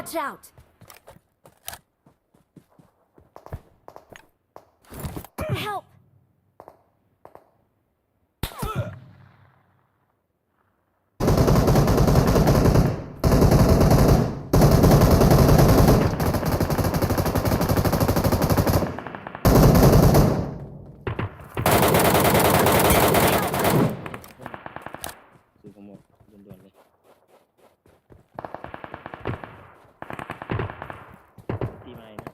Watch out! Help!ซื้อของหมดด่วนๆเลยตีไม้นะ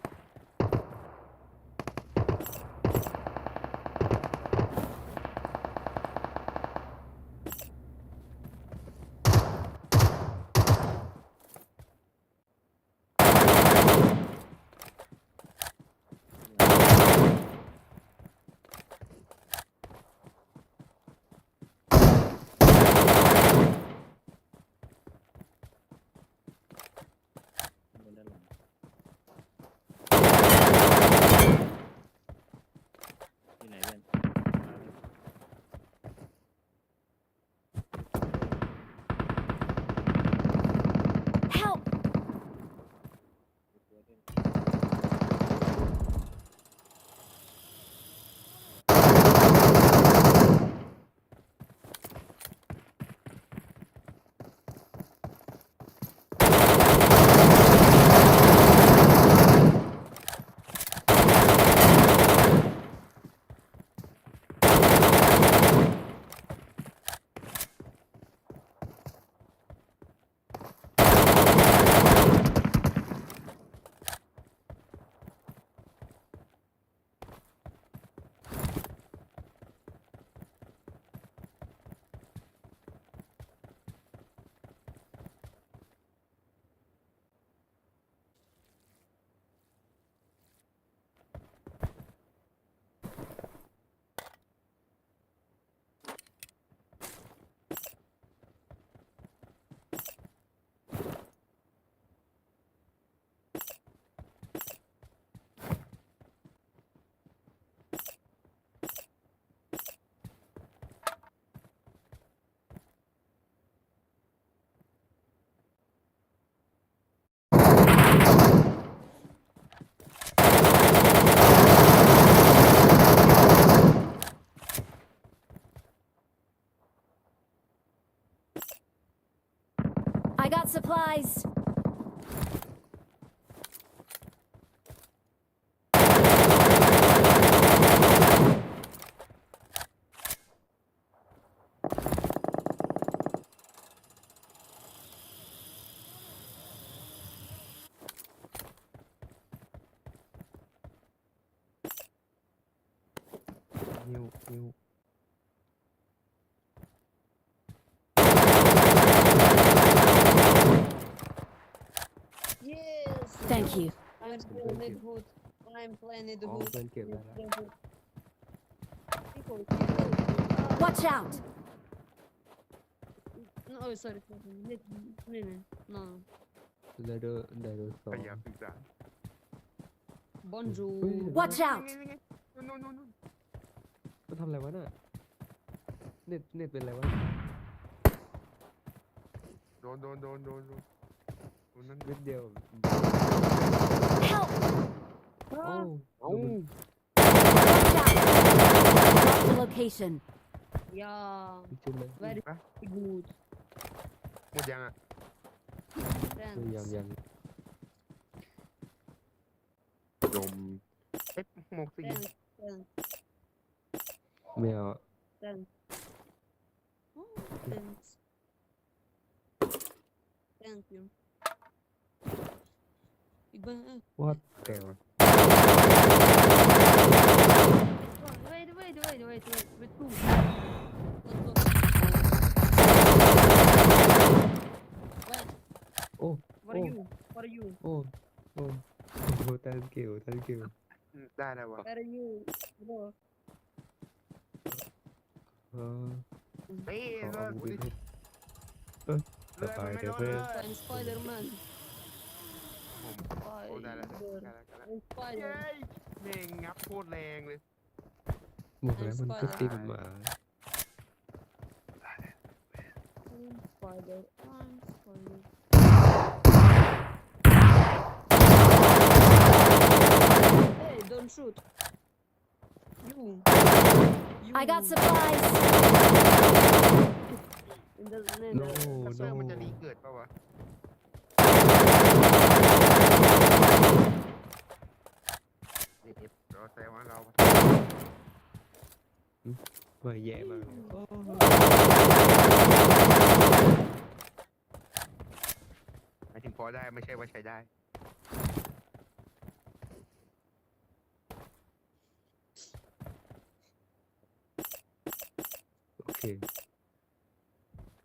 บนด้านหลังที่ไหนเพื่อนมาเลย Help! ตัวด้วย I got supplies. New. Yes. Thank you. I'm playing it good. I'm playing it อ๋อ good. เพื่อนเก็บแล้ว People. Watch out! No, oh, sorry. No. ไดโดสอ พ ง ยายามสื่อสาร Bonjour. Watch out! นู่น มันทำอะไรวะน่ะเน็ตเป็นอะไรวะ โดนนั่น เม็ดเดียว Help! โอ้ Watch out! Mark the location. Yeah. จุ่มเลย Very good. หมดยังอ่ะ Thanks. ยัง ดมหมกสิ Thanks. ไม่เอา Thanks. Oh, thanks. Thank you. Big Bang. วัดแกว Wait. With two. Let's go. Wait. โอ้ What are you? What are you? โอ้thank you ได้แล้ววะ Where are you? Bro. เออ เฮ้ย ขอ เลิ เอา ก มือ ดิ ขึ้นสบายเดี๋ยวเพื่อน I'm Spider-Man. ผมโอ้ได้แล้ว I'm Spider. เม่งงับโคตรแรงเลย หมดแล้วมันก็ตีมันมา I'm Spider. I'm Spider. I got supplies. In the No, คัตเตอร์มันจะ no. รีเกิดปะวะเอฟเราแซวว่าเรา ว่าแย่มากเลยโอ้ หมายถึงพอได้ไม่ใช่ว่าใช้ได้ โอเค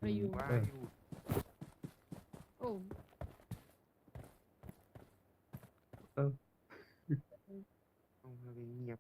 Where are you? ว่าอยู่ Oh, ต้องเงียบ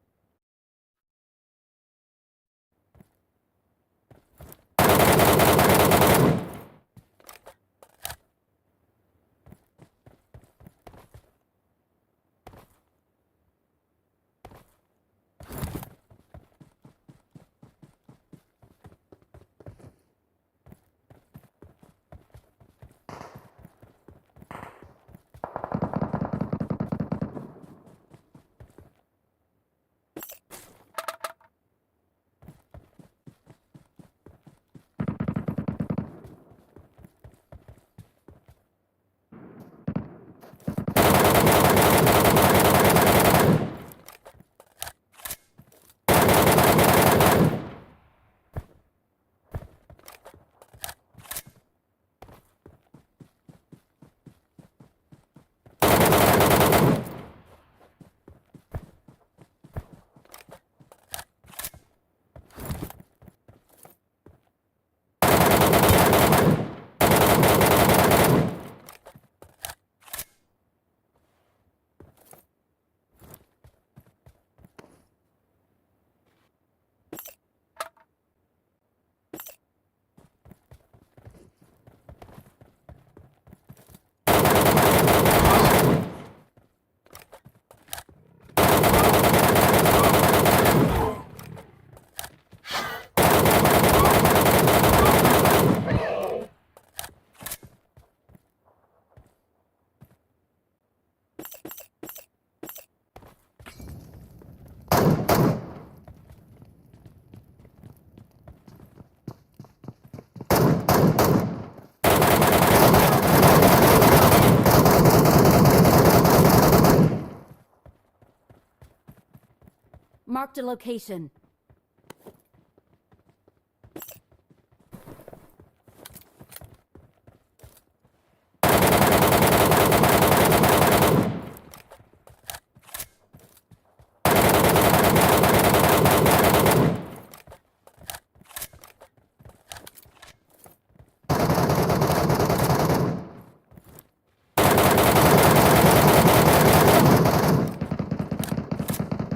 Marked a location.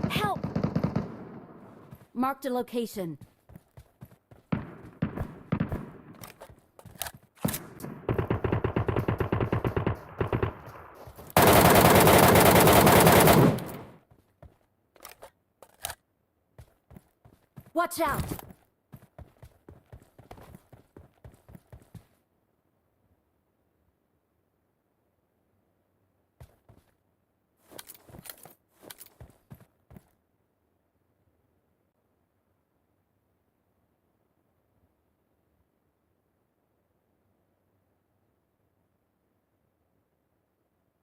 Help! Marked a location. Watch out!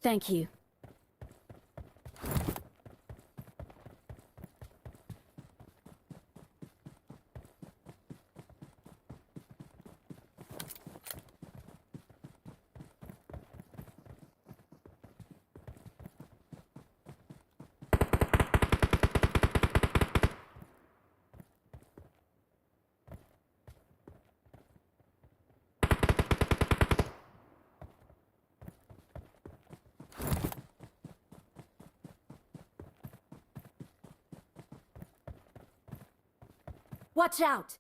Thank you. Watch out!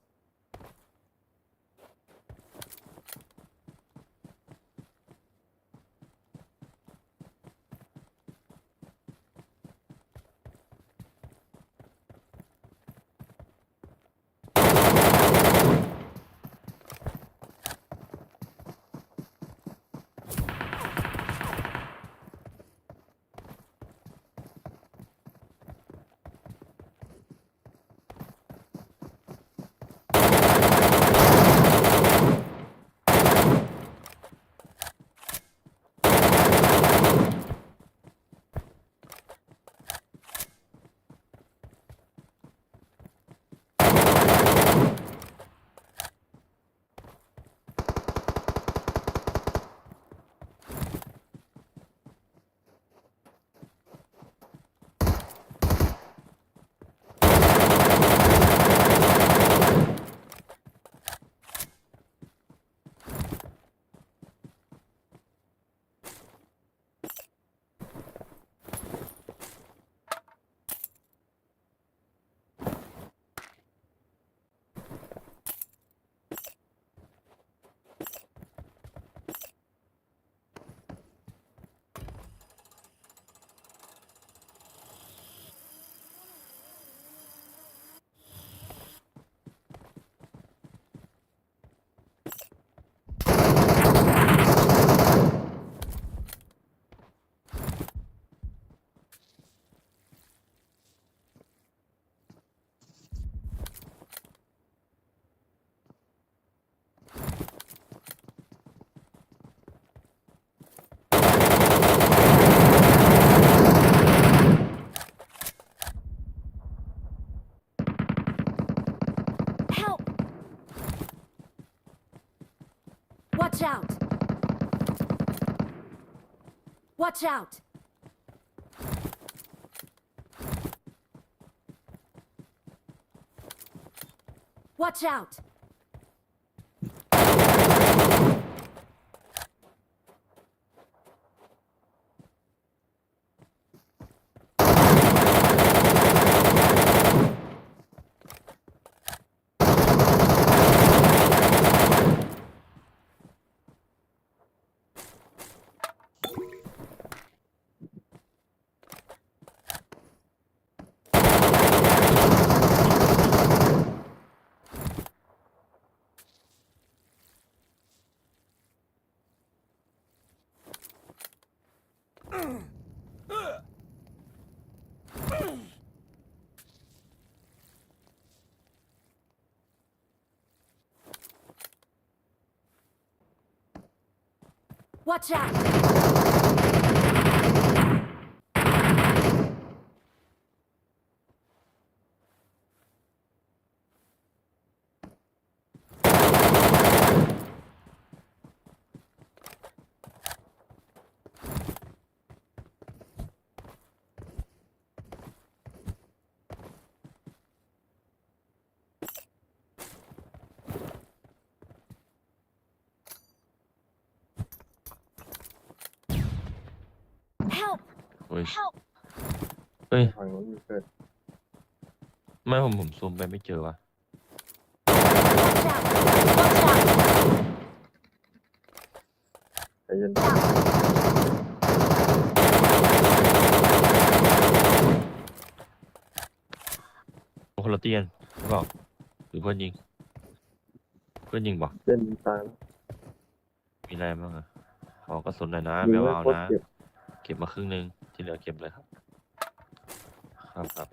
Watch out! Watch out! Watch out! Help! โอ้ย Help! เฮ้ย ฝั่งนู้นมีเกิด ไม่ผมซูมไปไม่เจอวะ Watch out! Watch out! ใจเย็น คนละเตียนหรือเปล่าหรือเพื่อนยิง เพื่อนยิงบอก เล่นตาย มีอะไรบ้างอะขอกระสุนหน่อยนะ ยิ ไม่ งไม่ เอา โคตร นะ เจ็บ เก็บมาครึ่งนึง ที่เหลือเก็บเลยครับ ครับ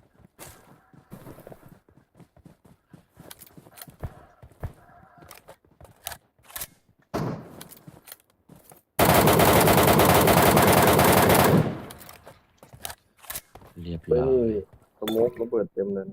เรียบ เฮ้ย ร้อ นี่ ย สโมกระเบิดเต็มเลย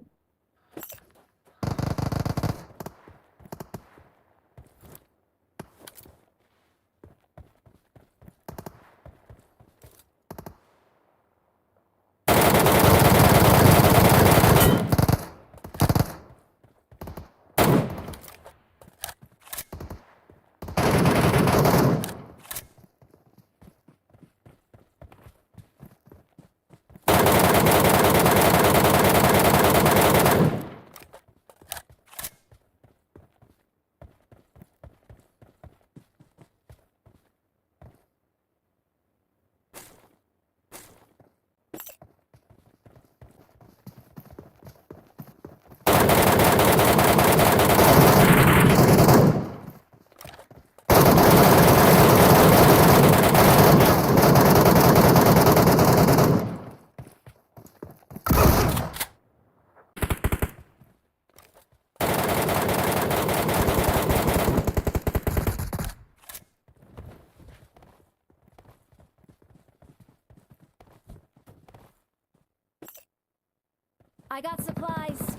I got supplies.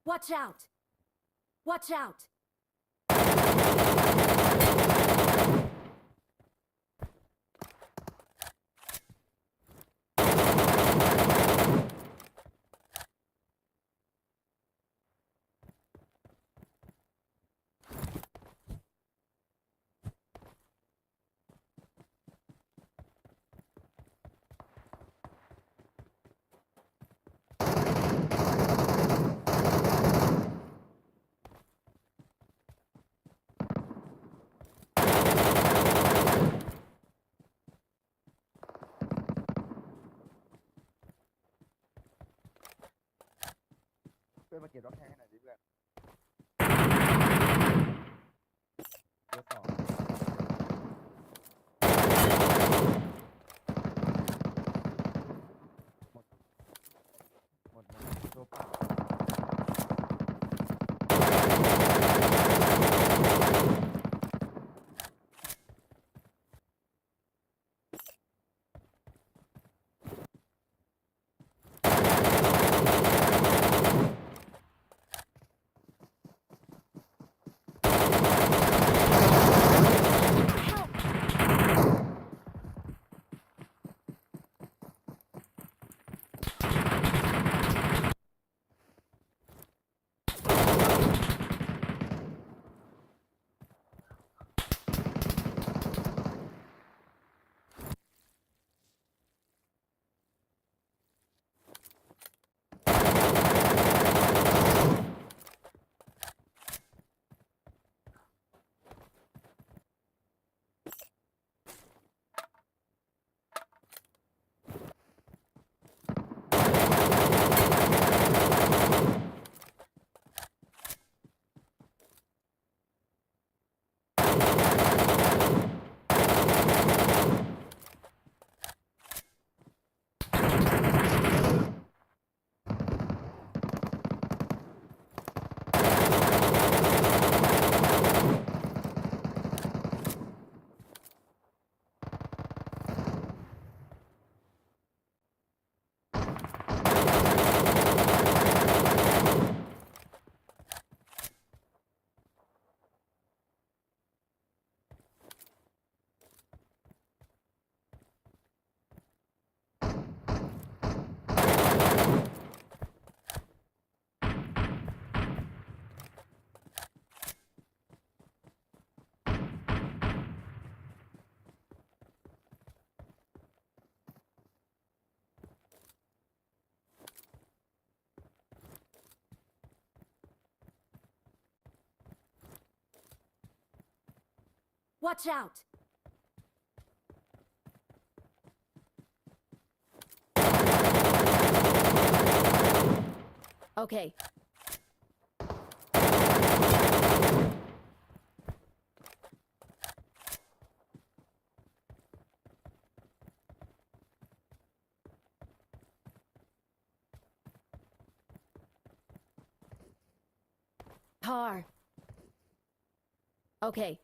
Watch out! Watch out! ตัวสองหมดตัวเปล่า Watch out! Okay. Car. Okay.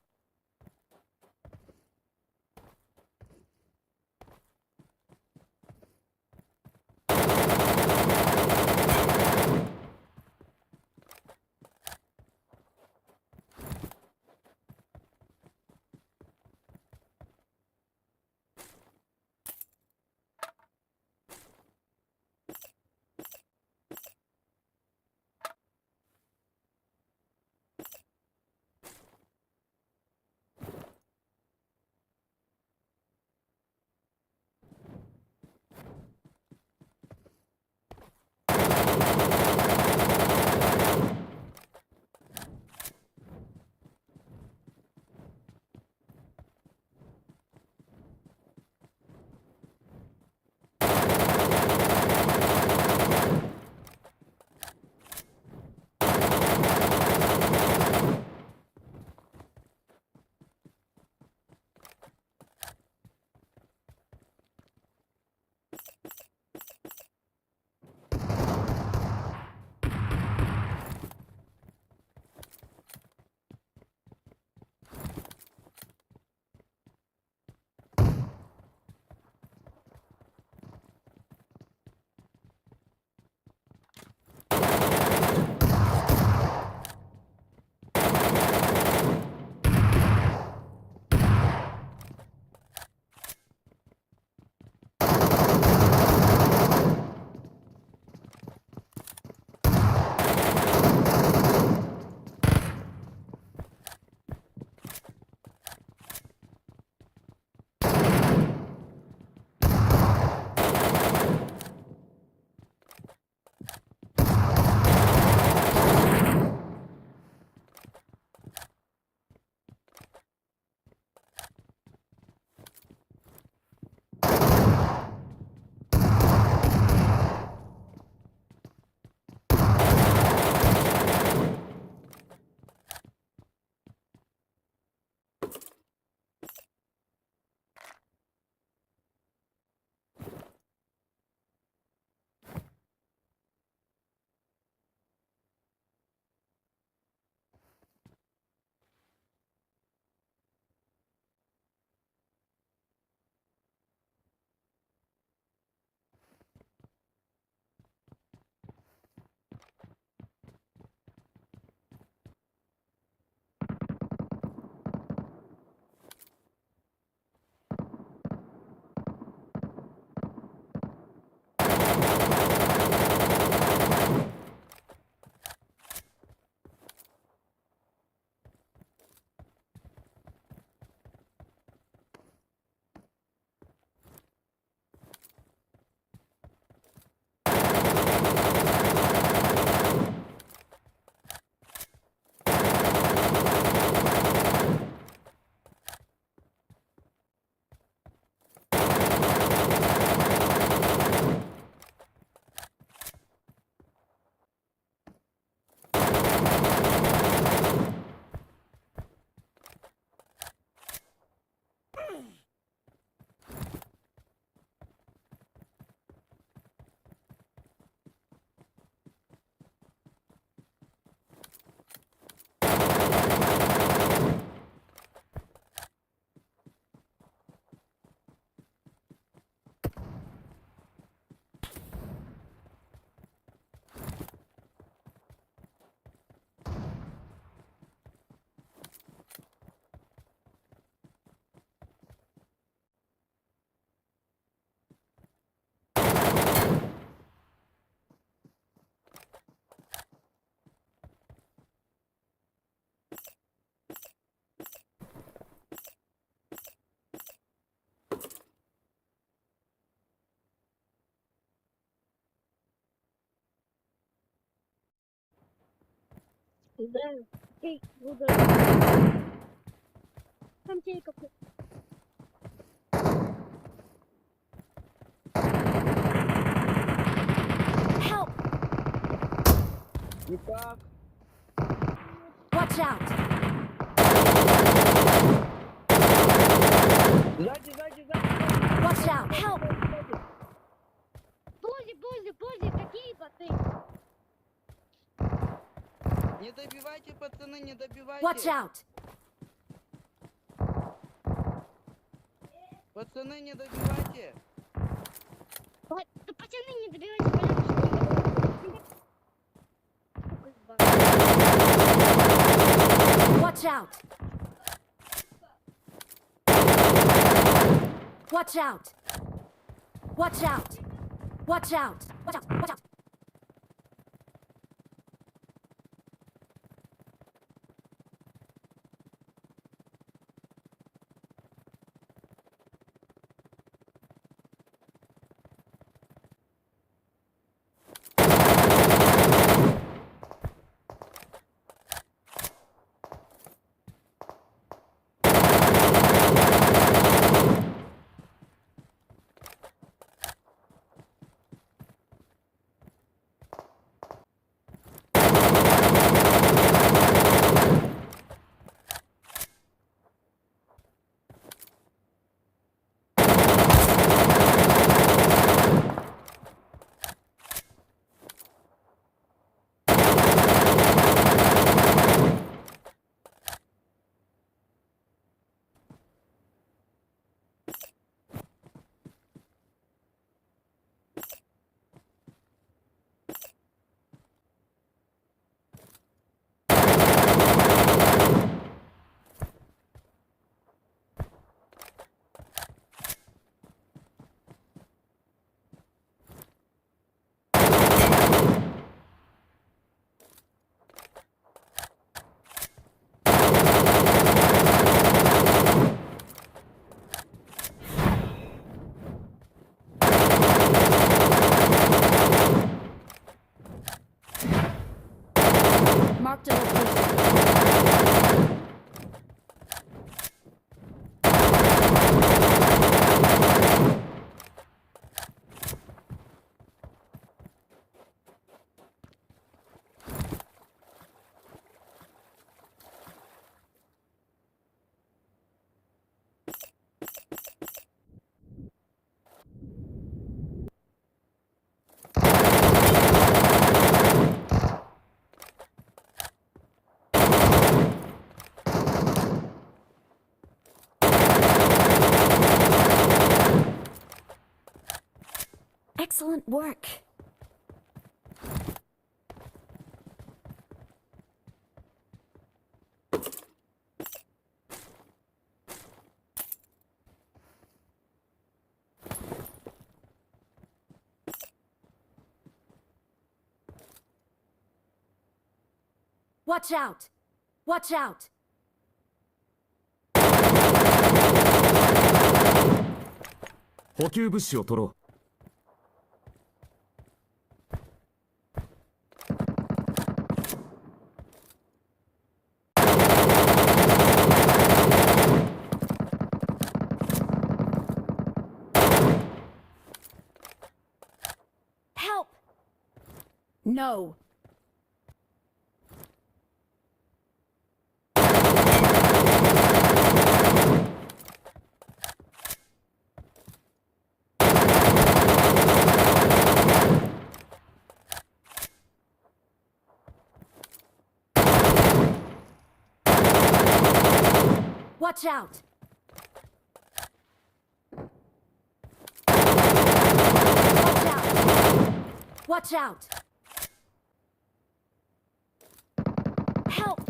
Да. Эй, буду. Там телек. Help! Никак. Watch out! Сзади, сзади, сзади. Watch out! Help! Позже, какие боты? Не добивайте, пацаны, не добивайте. Watch out! Пацаны, не добивайте. Вот, да пацаны, не добивайте, пожалуйста. Watch out! Watch out! Watch out! Watch out! Watch out! Watch out! Marked a location. Excellent work. Watch out! Watch out! Help! No. Watch out! Watch out! Watch out! Help!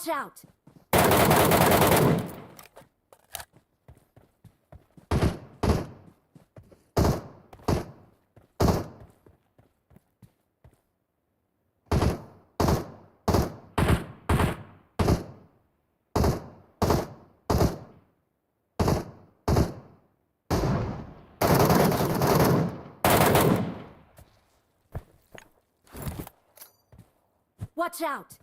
Watch out! Watch out!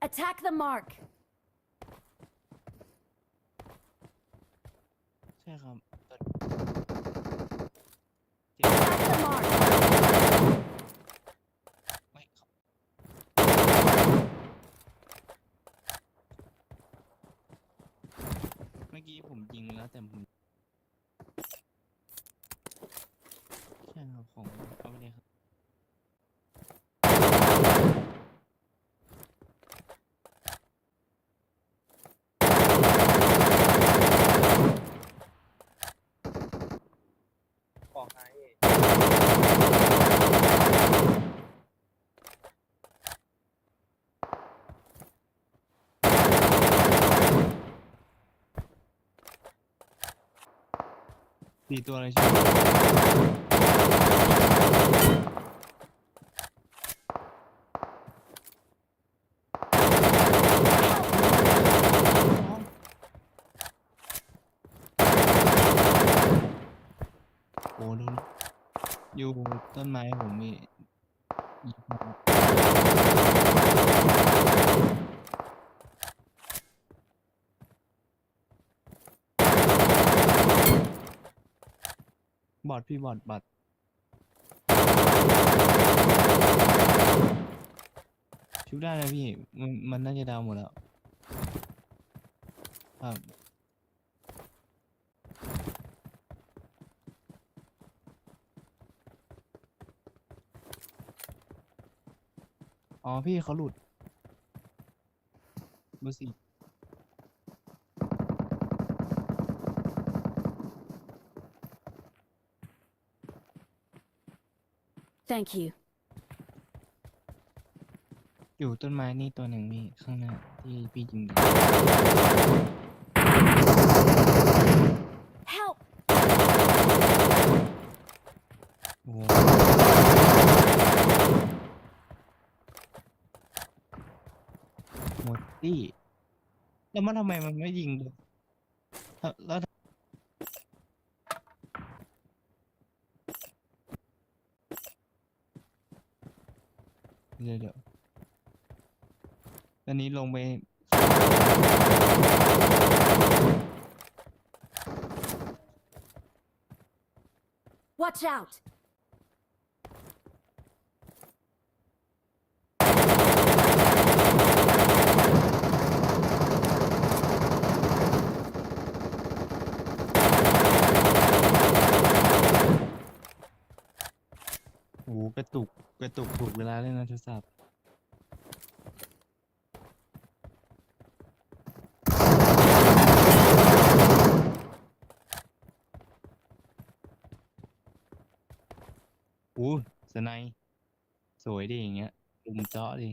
Attack the mark! ใช่ครับ Attack the mark! ไม่ครับเมื่อกี้ผมยิงแล้วแต่ผมใช่ครับของเอาไปเลยครับของหาย 4 ตัวเลยใช่ไหมโอ้โหดูอยู่ต้นไม้ผมมียิงมาบอดพี่บอดบัดชุบได้นะพี่มันน่าจะดาวหมดแล้วครับอ๋อพี่เขาหลุดเบอร์สี่ Thank you. อยู่ต้นไม้นี่ตัวหนึ่งพี่ข้างหน้าที่พี่ยิง Help! โอ้โหหมดที่แล้วมันทำไมมันไม่ยิงเลยแล้วเดี๋ยวตอนนี้ลงไป Watch out! กระตุกถูกเวลาเล่นนะโทรศัพท์อู้สไนป์สวยดิอย่างเงี้ยลุมเจาะดิ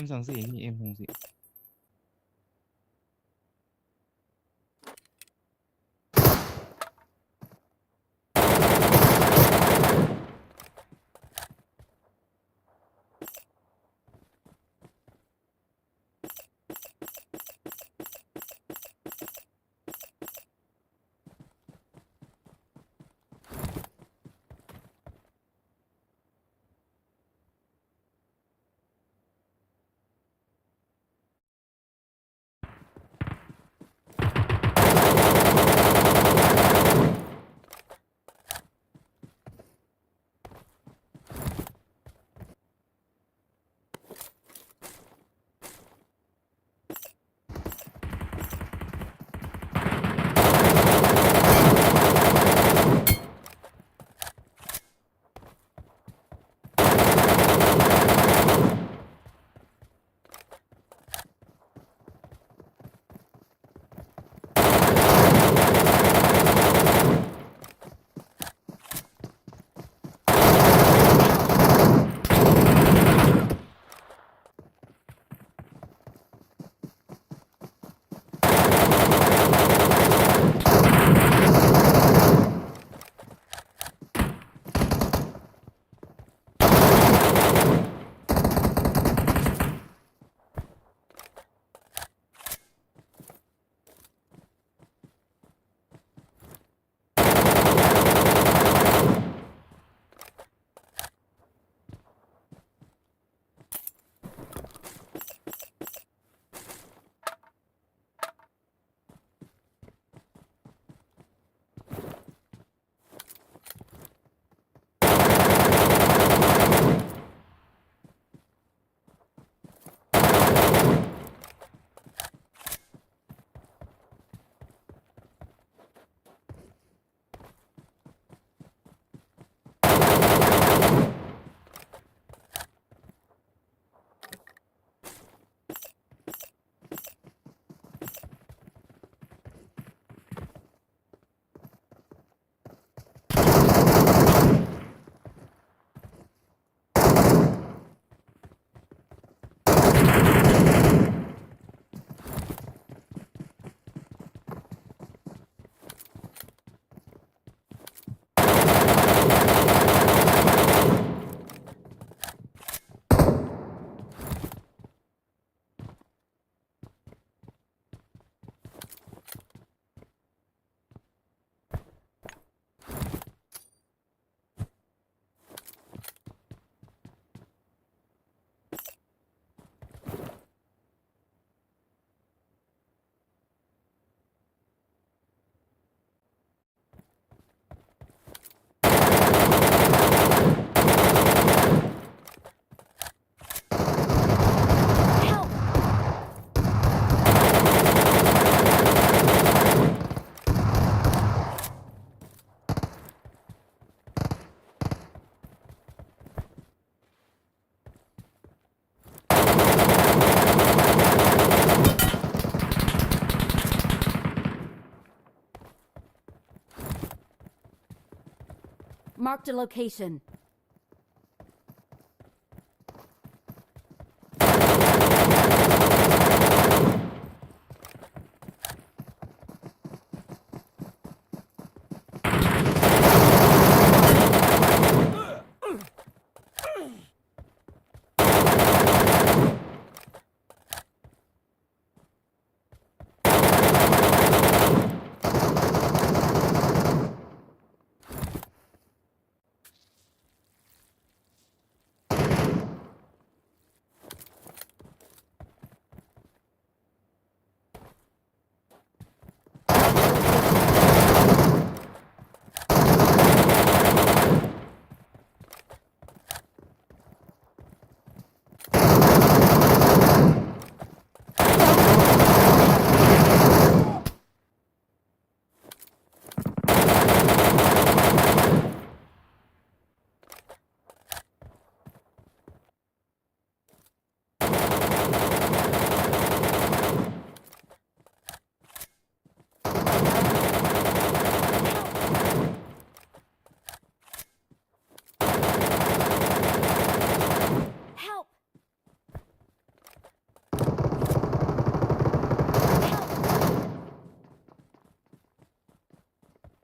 M24นี่ M24Marked a location.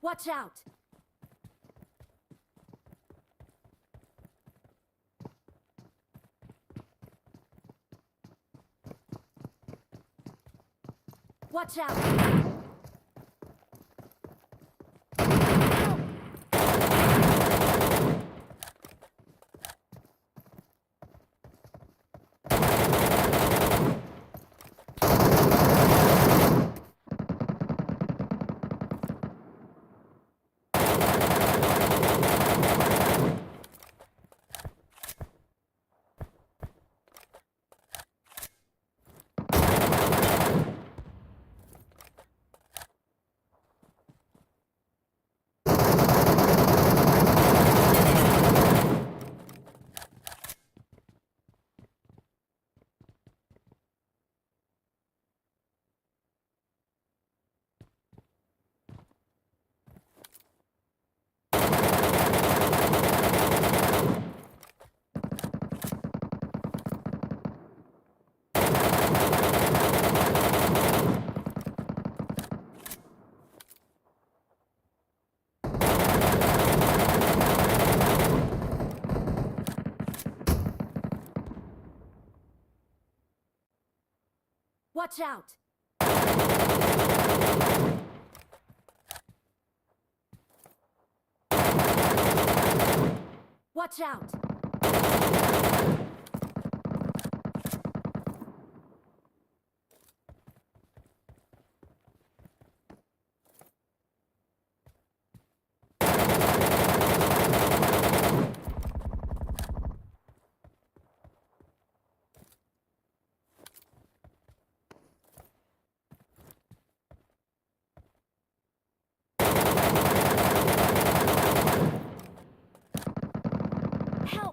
Watch out! Watch out! Watch out! Watch out! Help!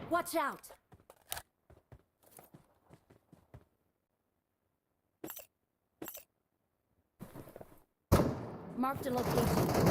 Watch out! Marked a location.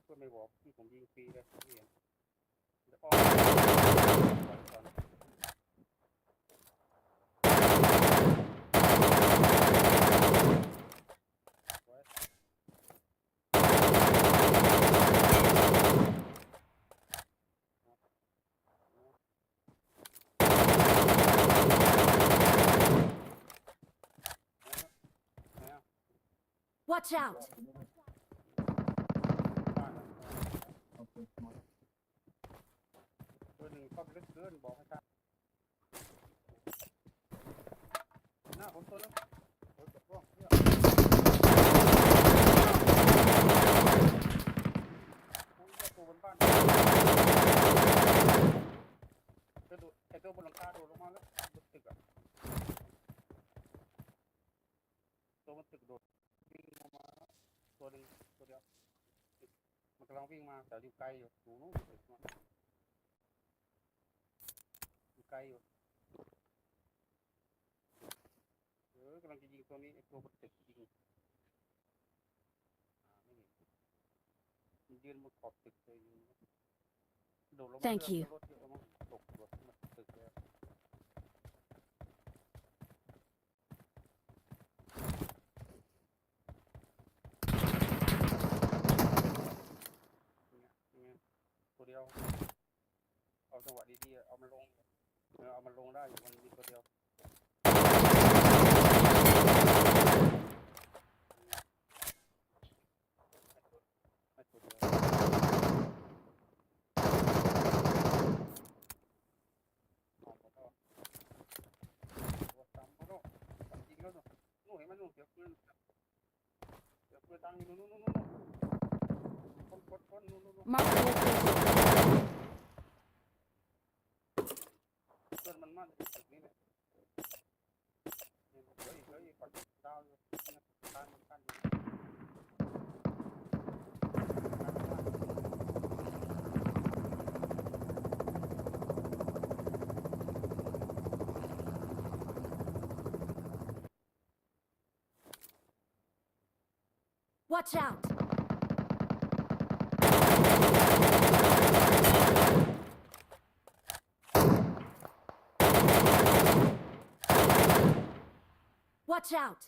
Tôiไม่บอกที่ผมยิงฟรีเลยไม่เห็นแล้วก็Watch out! ตัวหนึ่งก็ลึกเกินบอกให้ทราบหน้าผมตัวนึงตัวกับร่องเนี่ยตัวบนบ้านก็ดูไอ้ตัวบนหลังคาโดดลงมาแล้วบนตึกอ่ะตัวบนตึกโดดวิ่งลงมาตัวหนึ่งตัวเดียวมันกำลังวิ่งมาแต่อยู่ไกลอยู่นู้นอยู่ไกลอยู่กำลังจะยิงตัวนี้ไอ้ตัวบนตึกยิงไม่เห็นมันยืนบนขอบตึกเลยยิงโดดลงมา Thank you. รถเยอะมากตกรถมาตึกเลยตัวเดียวเอาจังหวะดีๆเอามันลงได้อยู่มันมีตัวเดียวไม่ตัวเดียวออกมาก็ตัวซ้ำเขาก็จริงแล้วเนาะนู่นเห็นไหมนู่นเดี๋ยวเพื่อนตั้งอยู่นู่นคนนู่น Marked a location. เพื่อนมันมั่นตึกนี้แหละเฮ้ยปัดดาวอยู่ขั้นอยู่ Watch out! Watch out!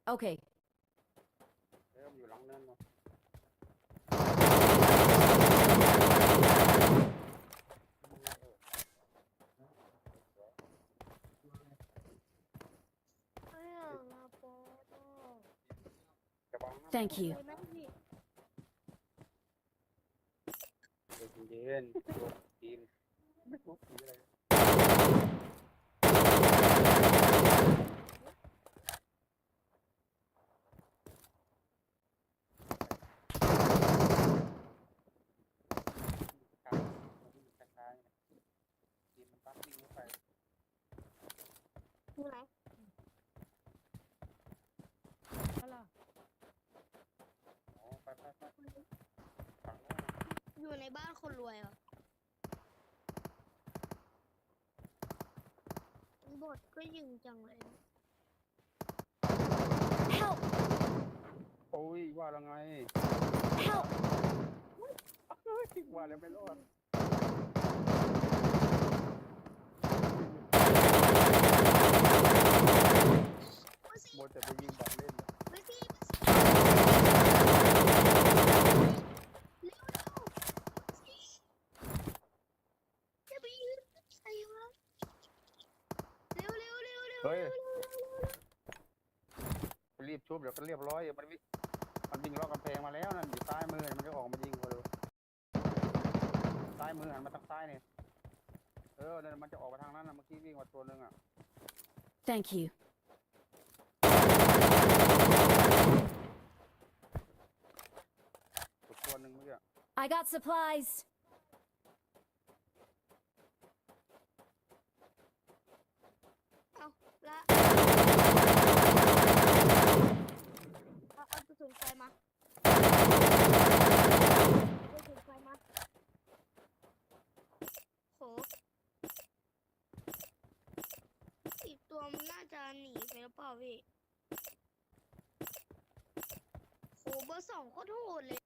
Okay. เริ่มอยู่หลังเนินเนาะThank you. เย็นตัวทีมไม่รู้สีอะไรทีมมันปั๊บวิ่งไป อยู่ไหน อ๋อไปฝั่งโน้น อยู่ในบ้านคนรวยเหรอบทก็ยิงจังเลย Help! โอ้ยว่าแล้วไง Help! ว่าแล้วไม่รอด เฮ้ยรีบชุบเดี๋ยวก็เรียบร้อยมันวิ่งรอบกำแพงมาแล้วนั่นอยู่ซ้ายมือมันจะออกมายิงเขาเลยซ้ายมือหันมาทางซ้ายเนี่ยนั่นมันจะออกไปทางนั้นนะเมื่อกี้วิ่งมาตัวนึงอ่ะ Thank you. ตัวนึงเมื่อกี้ I got supplies. เอาละเอากระสุนไฟมาเอากระสุนไฟมาโหอีกตัวมันน่าจะหนีไปแล้วเปล่าพี่โหเบอร์สองโคตรโหดเลย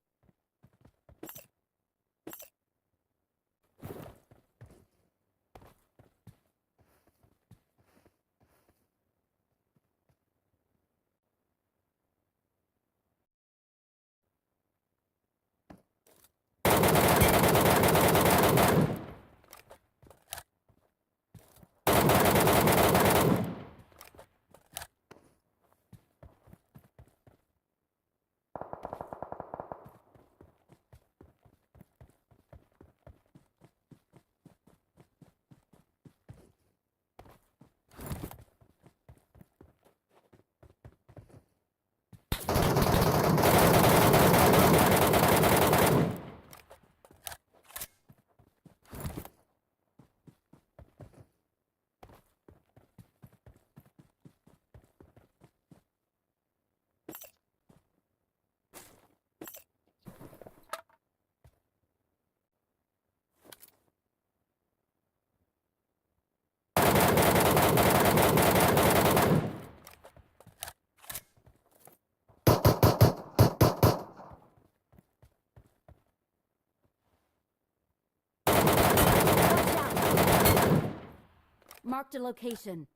Marked a location.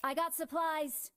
I got supplies.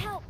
Help!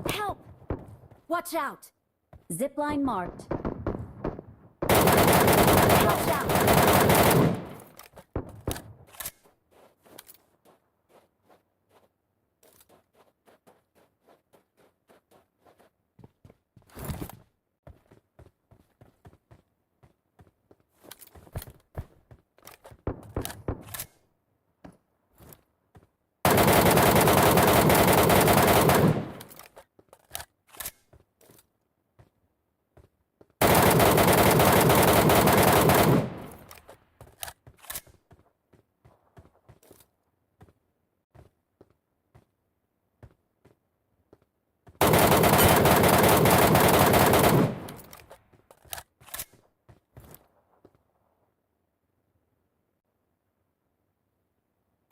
Help! Watch out! Zipline marked. Watch out!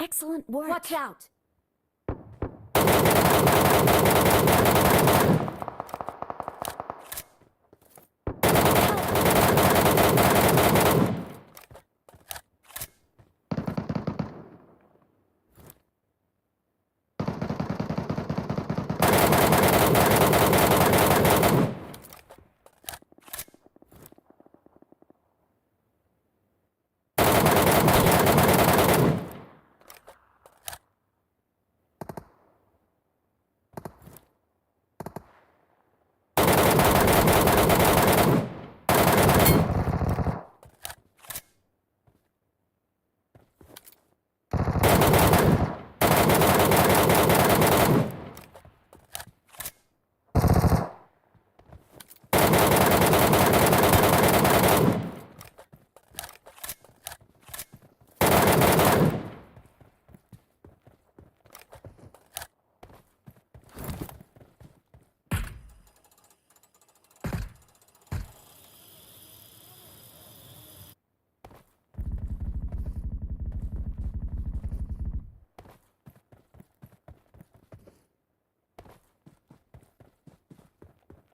Excellent work. Watch out.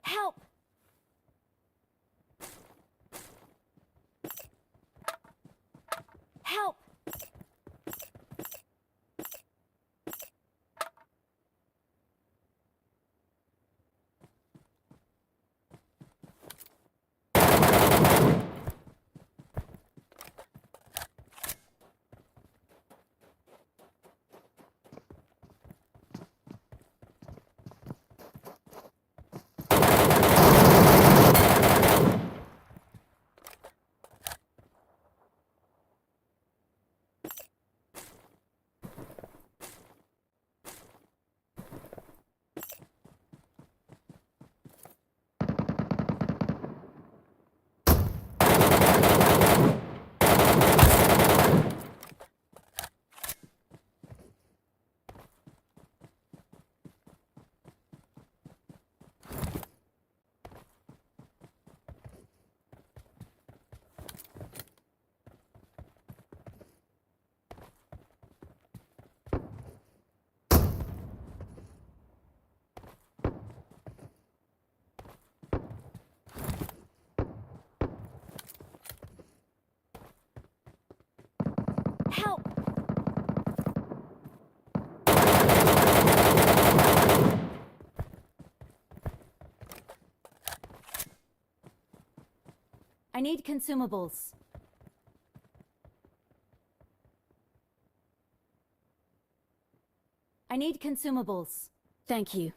Help! Help! Help! I need consumables. I need consumables. Thank you.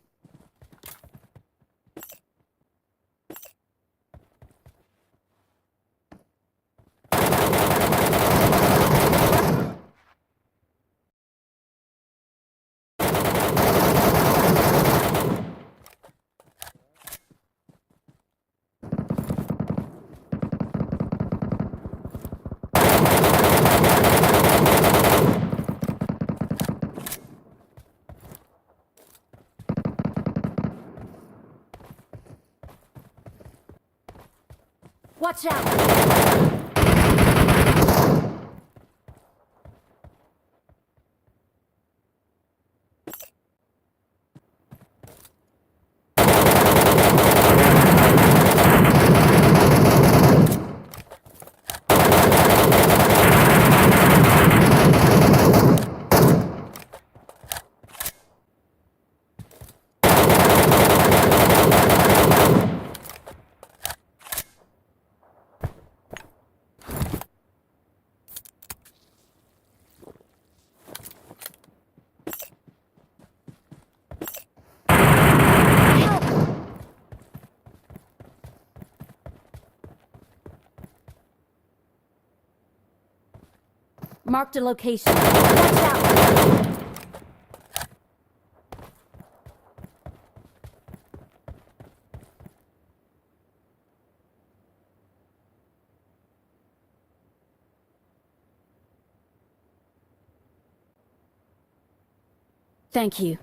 Watch out! Marked a location. Watch out! Thank you.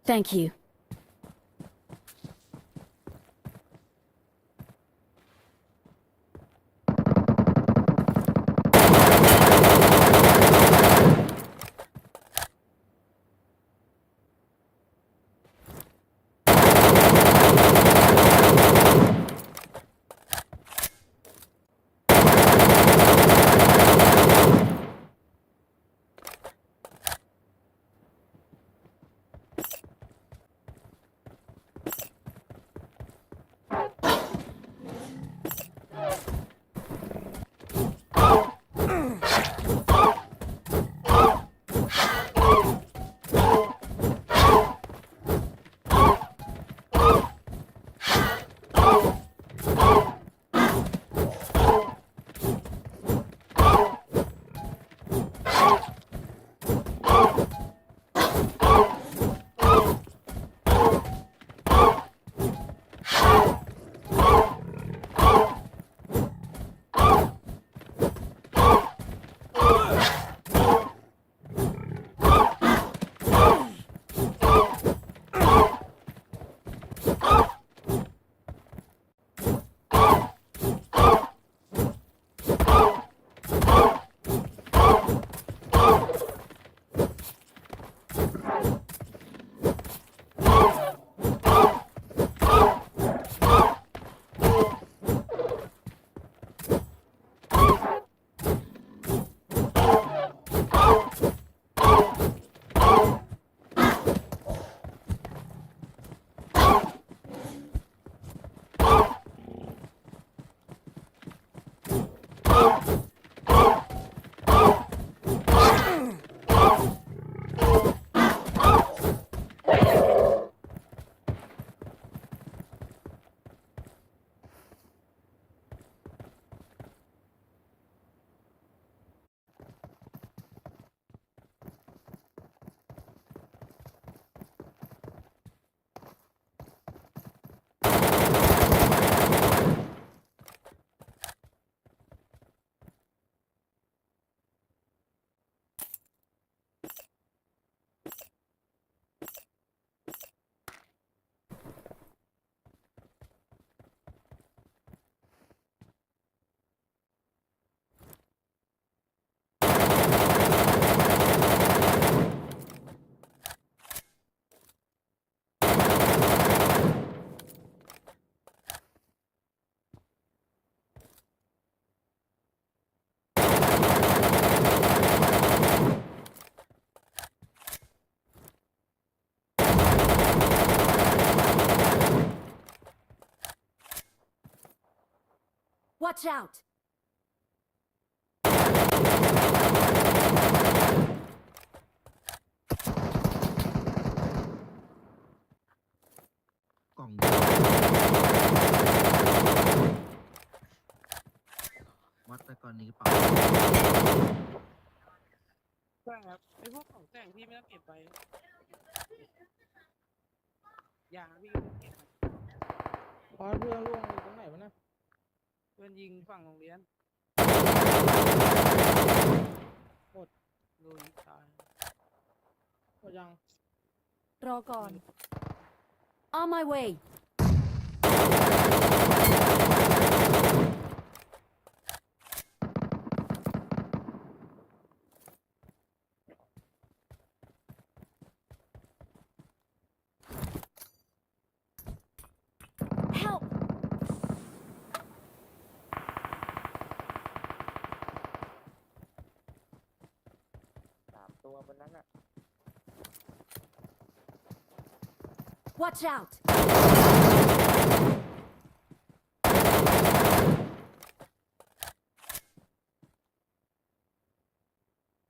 Thank you. Watch out! กล่องวัดแต่ก่อนนี้กระเป๋า ใช่ครับไอพวกของแต่งพี่ไม่ต้องเก็บไปยางพี่ก็ต้องเก็บไป พอเพื่อนล่วงอยู่ตรงไหนวะนะ เพื่อนยิงฝั่งโรงเรียนหมดลุยตาย หมดยัง รอก่อน On my way. Help! 3 ตัวบนนั้นน่ะ Watch out!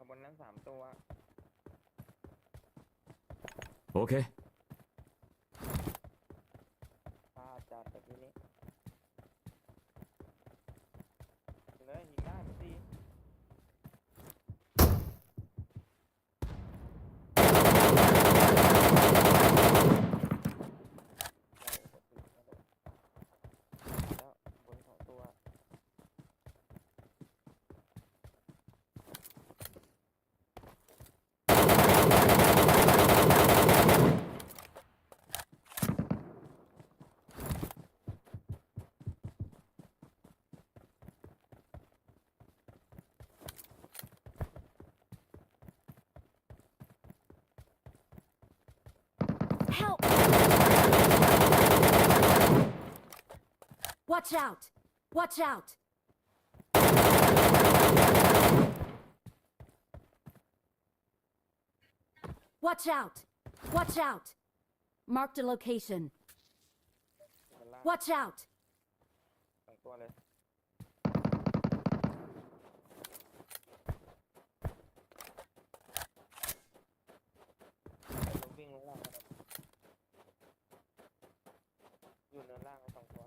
บนนั้น3 ตัว โอเค พาจัดแบบนี้เลยยิงได้ไหมสิแล้วบน2 ตัว Watch Help! Watch out! Watch out! Watch out! Watch out! Marked a location. มันล่าง Watch out! สองตัวเลยไอ้ตัววิ่งลงล่างนะครับอยู่เนินล่างไอ้สองตัว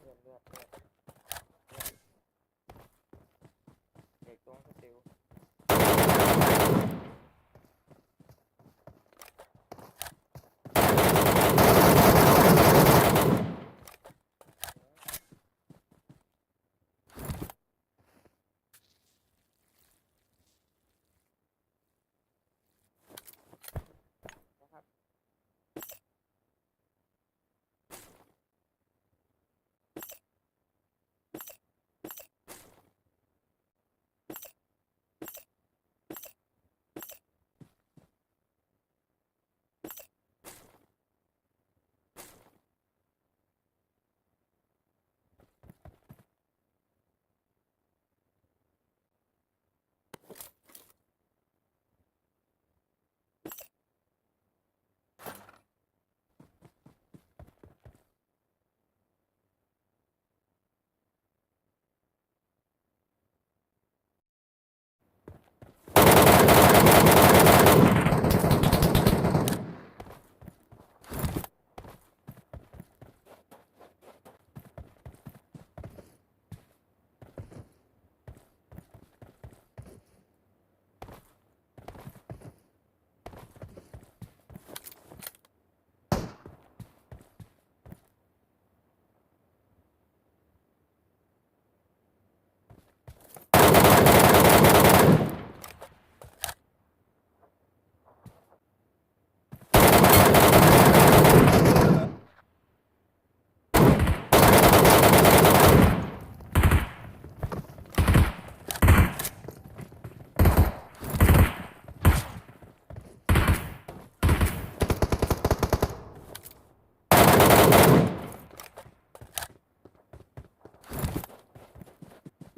เลือดเลือดเลือดเลือดเด็กตัวสติล นะครับ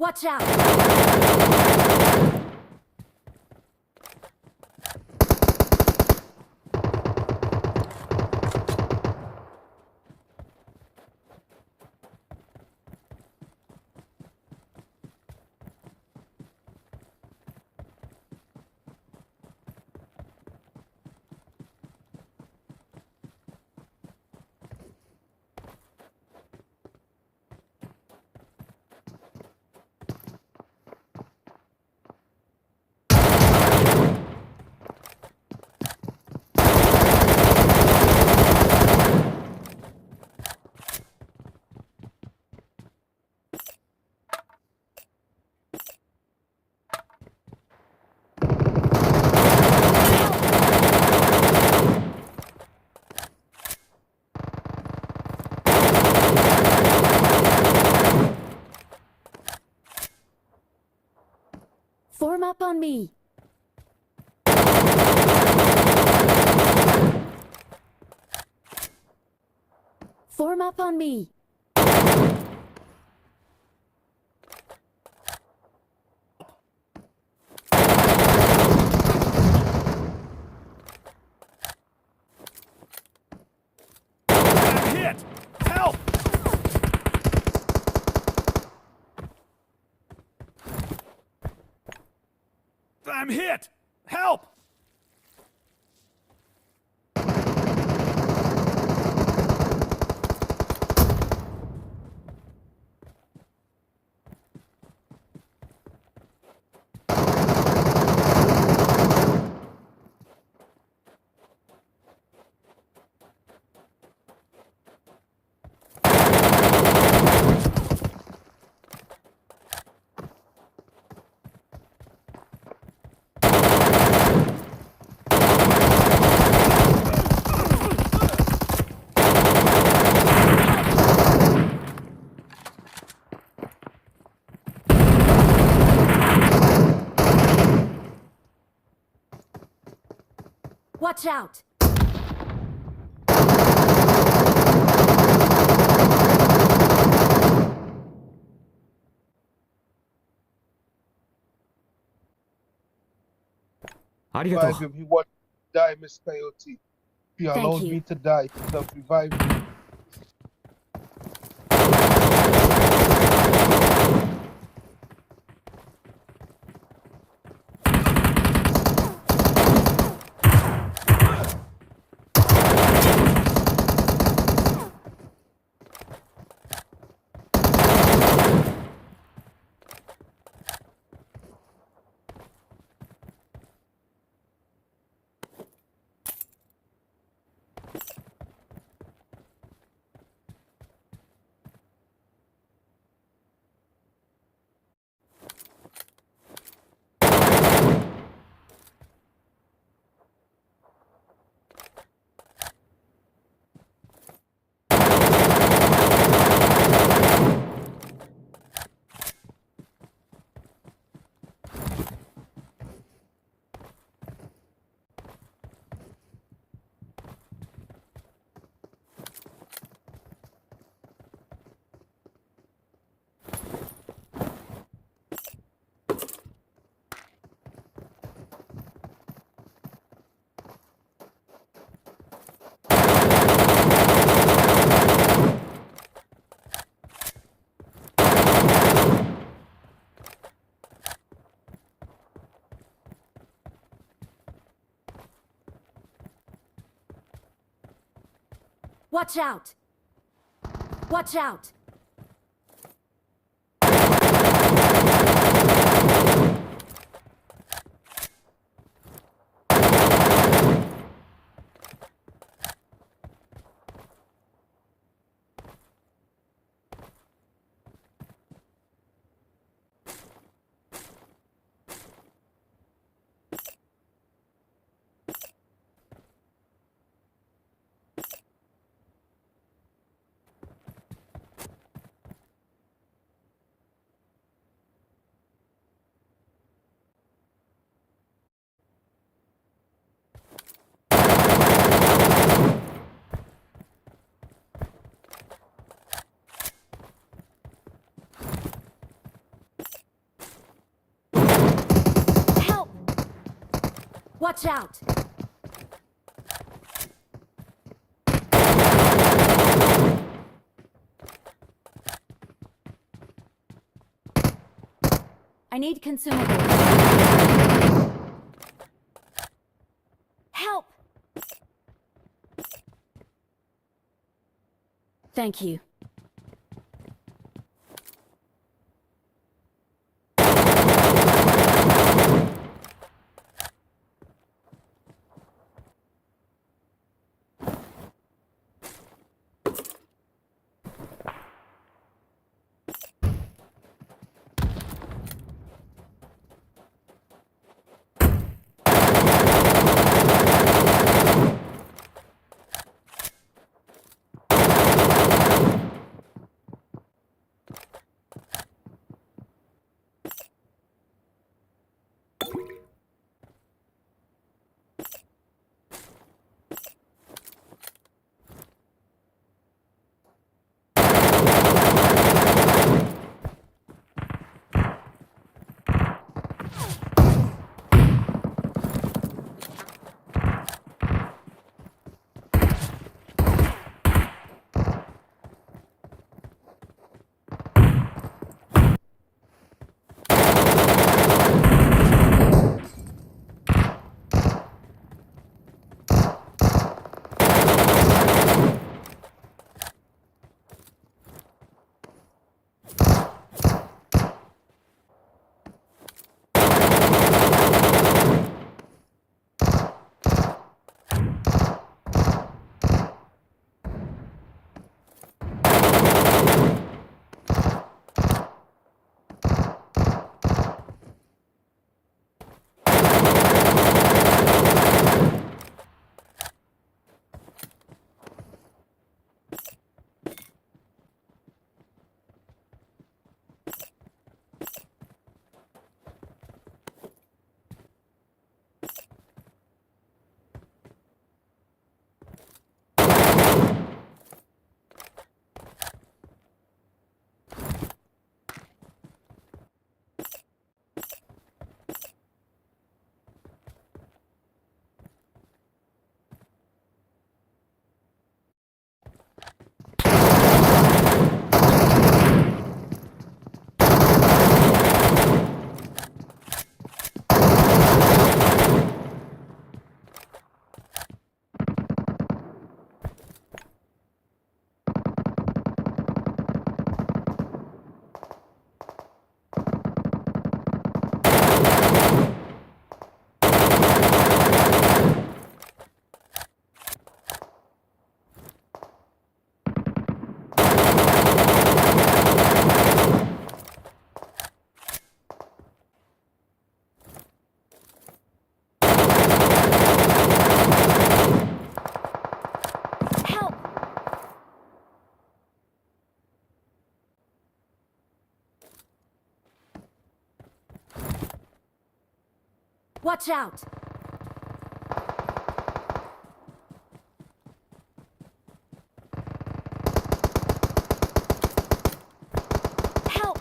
Watch out! Form up on me. Form up on me. I'm hit! Help! I'm hit! Help! Watch out! Revive him. He wants to die, Miss Coyote. He Thank allowed you. me to die. So revive him. Watch out! Watch out! Help! Watch out! I need consumables. Help! Thank you. Watch out! Help!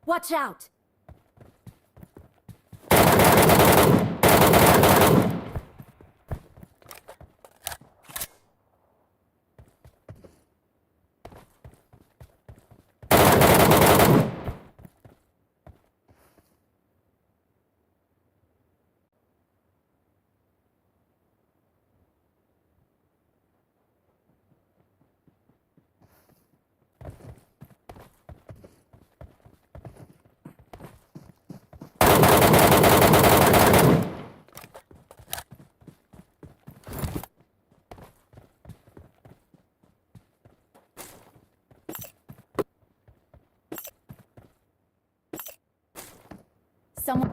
Watch out! Someone.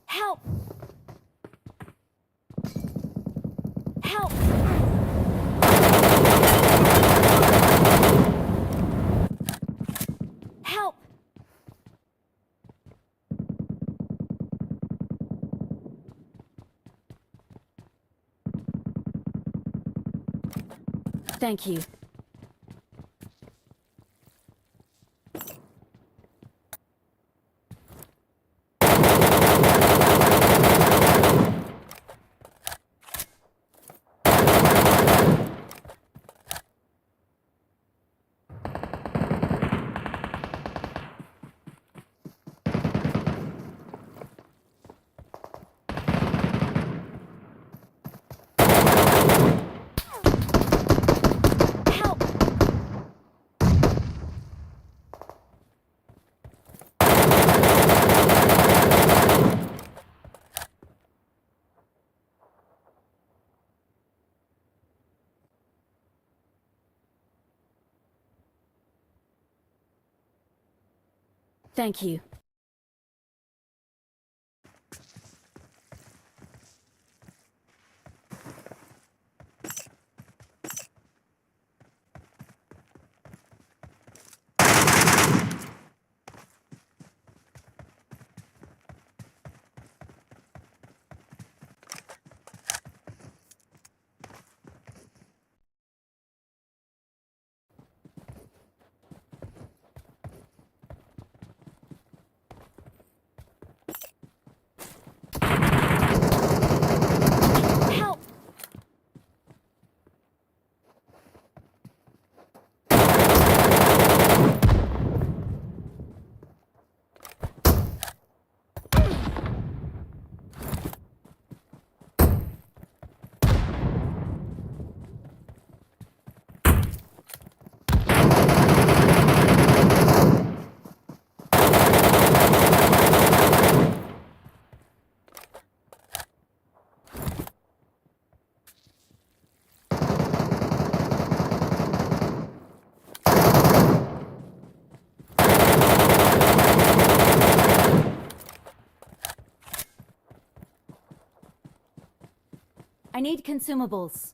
Help! Help! Help! Thank you. Thank you. Help! I need consumables.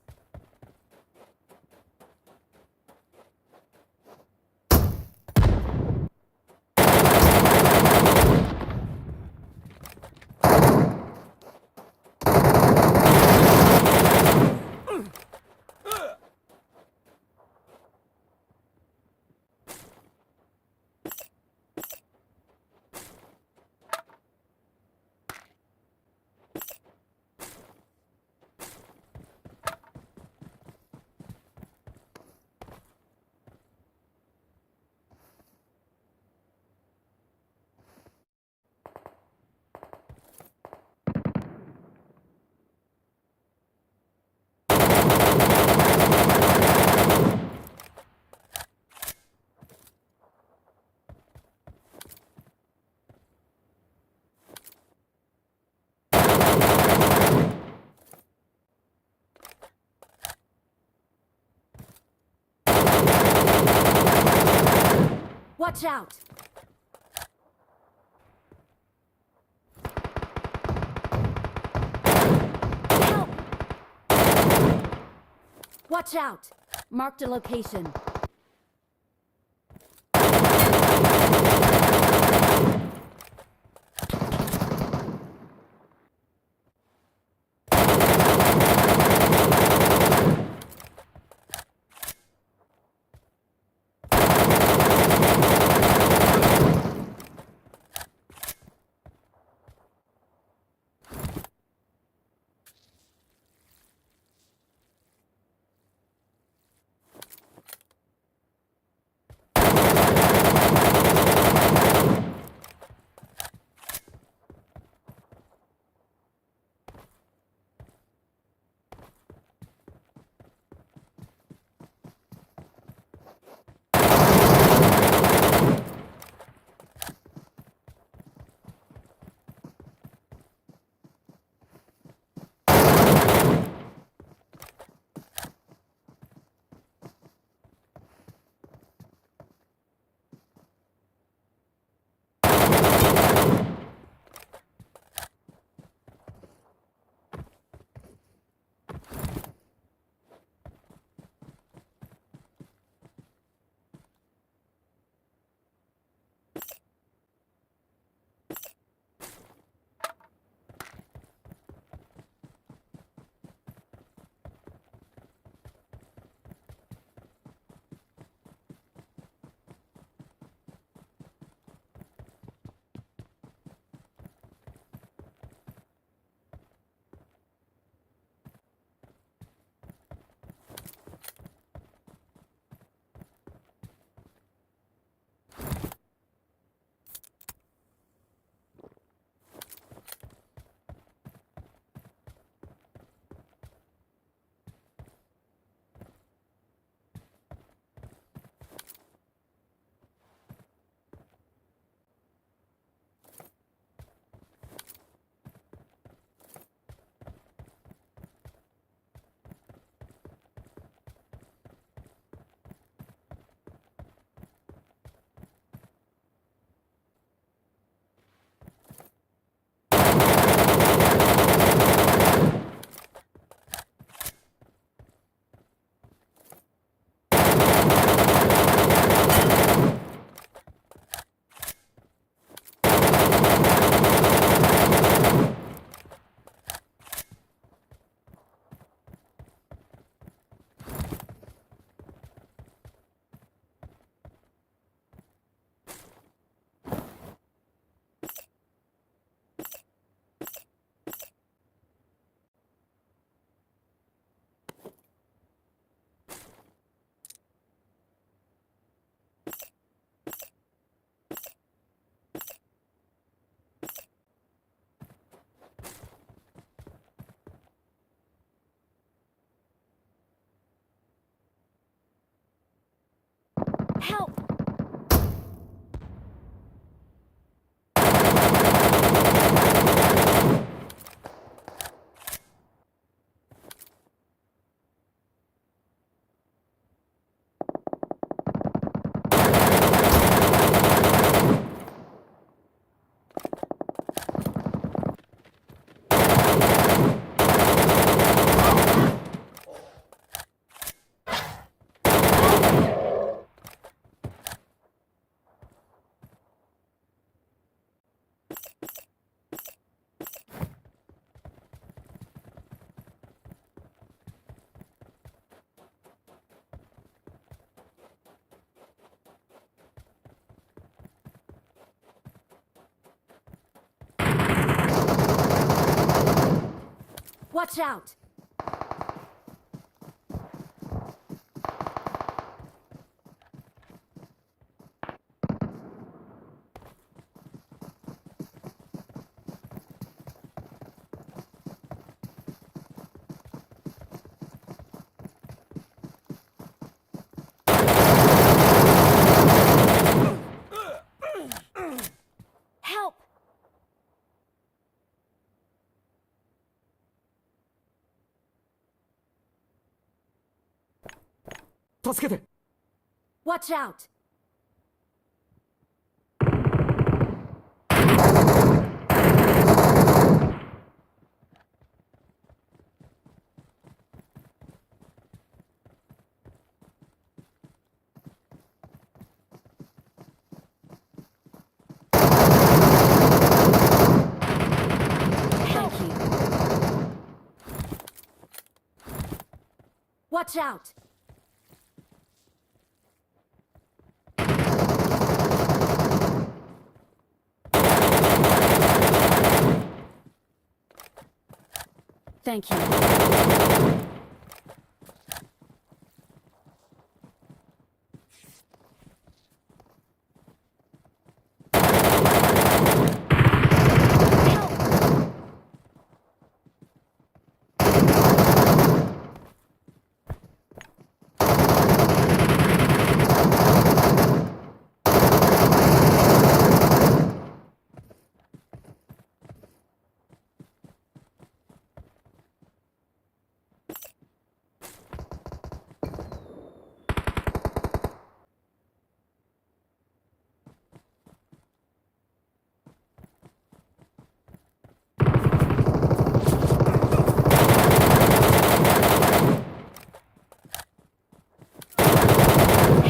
Watch out! Help! Watch out! Marked a location. Help! Watch out! Help! Watch out! Thank you. Watch out! Thank you.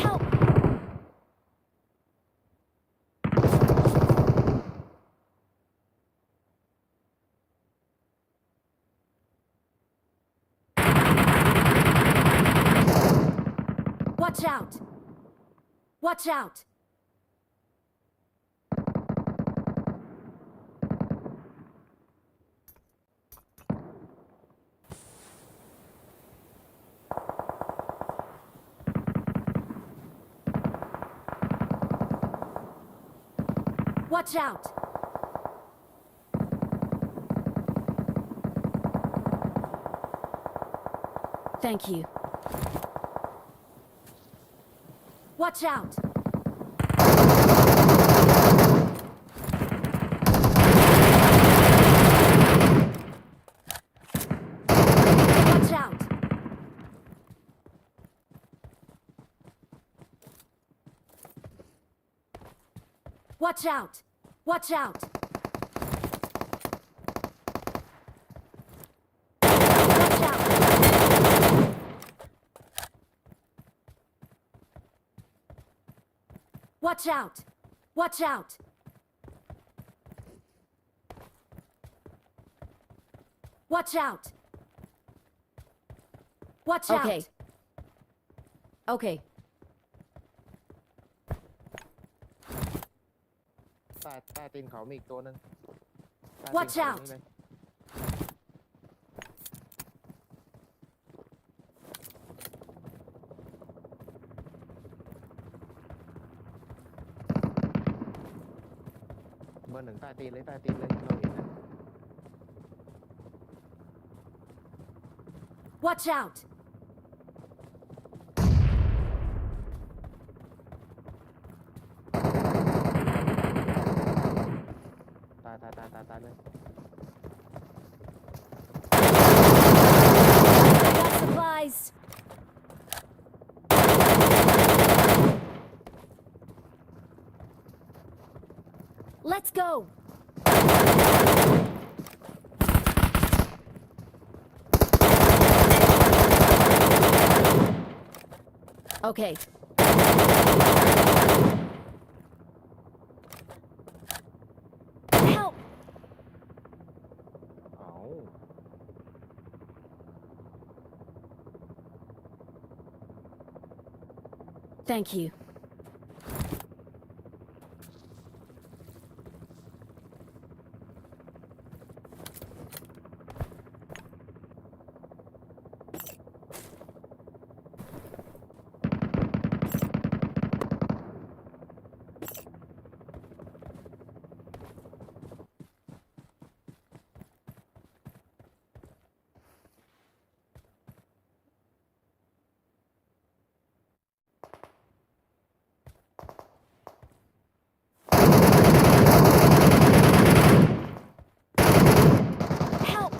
Help! Watch out! Watch out! Watch out! Thank you. Watch out! Watch out! Watch out! Watch out! Watch out! Watch out! Watch out! Watch out! Watch out! Okay. Okay. ใต้ตีนเขามีอีกตัวหนึงใต้ตีน Watch เขา out นี่เลยเบอร์หนึ่งใต้ตีนเลยเราเห็นนะ Watch out! ตายเลย I got supplies. Let's go. Okay. Help! เอา Thank you. Help!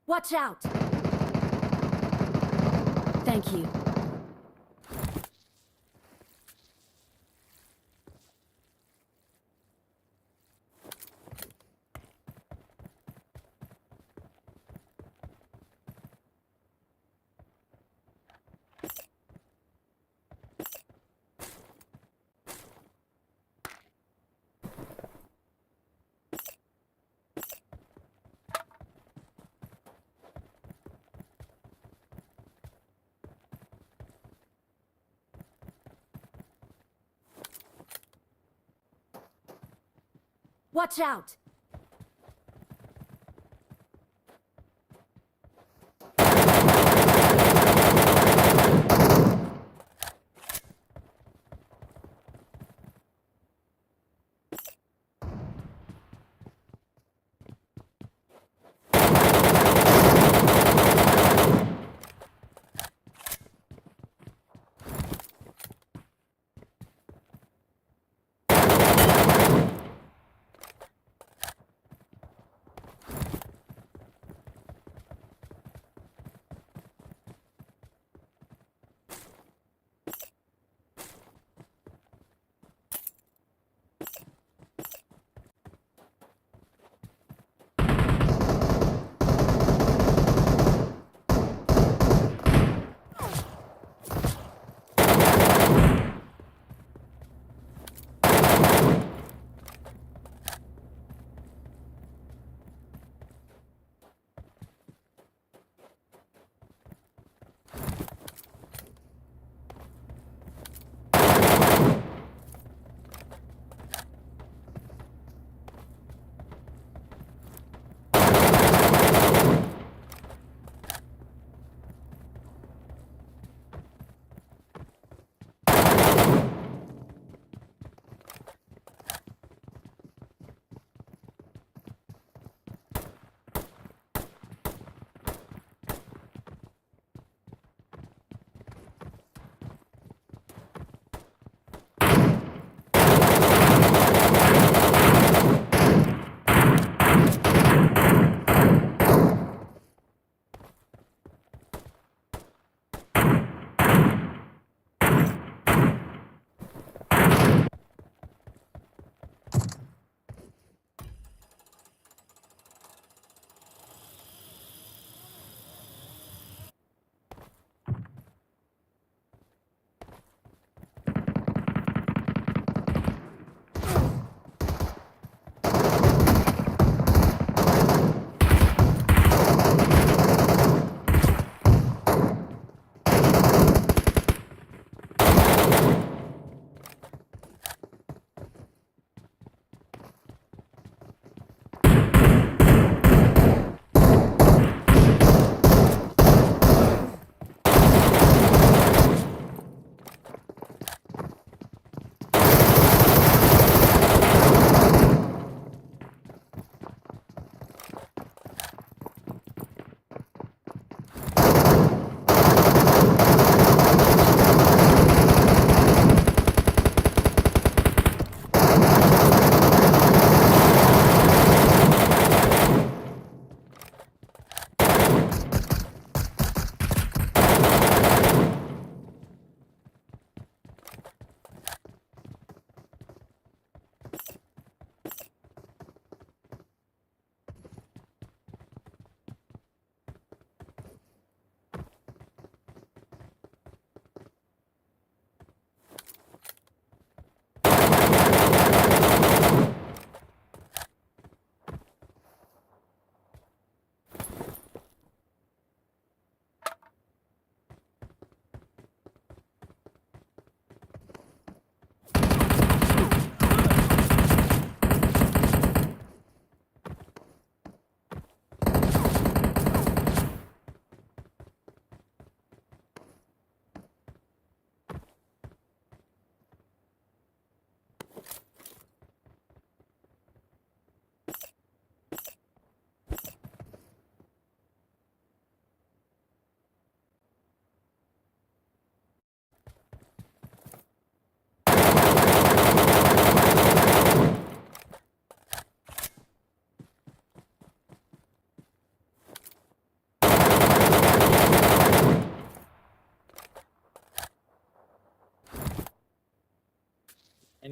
Watch out! Thank you. Watch out!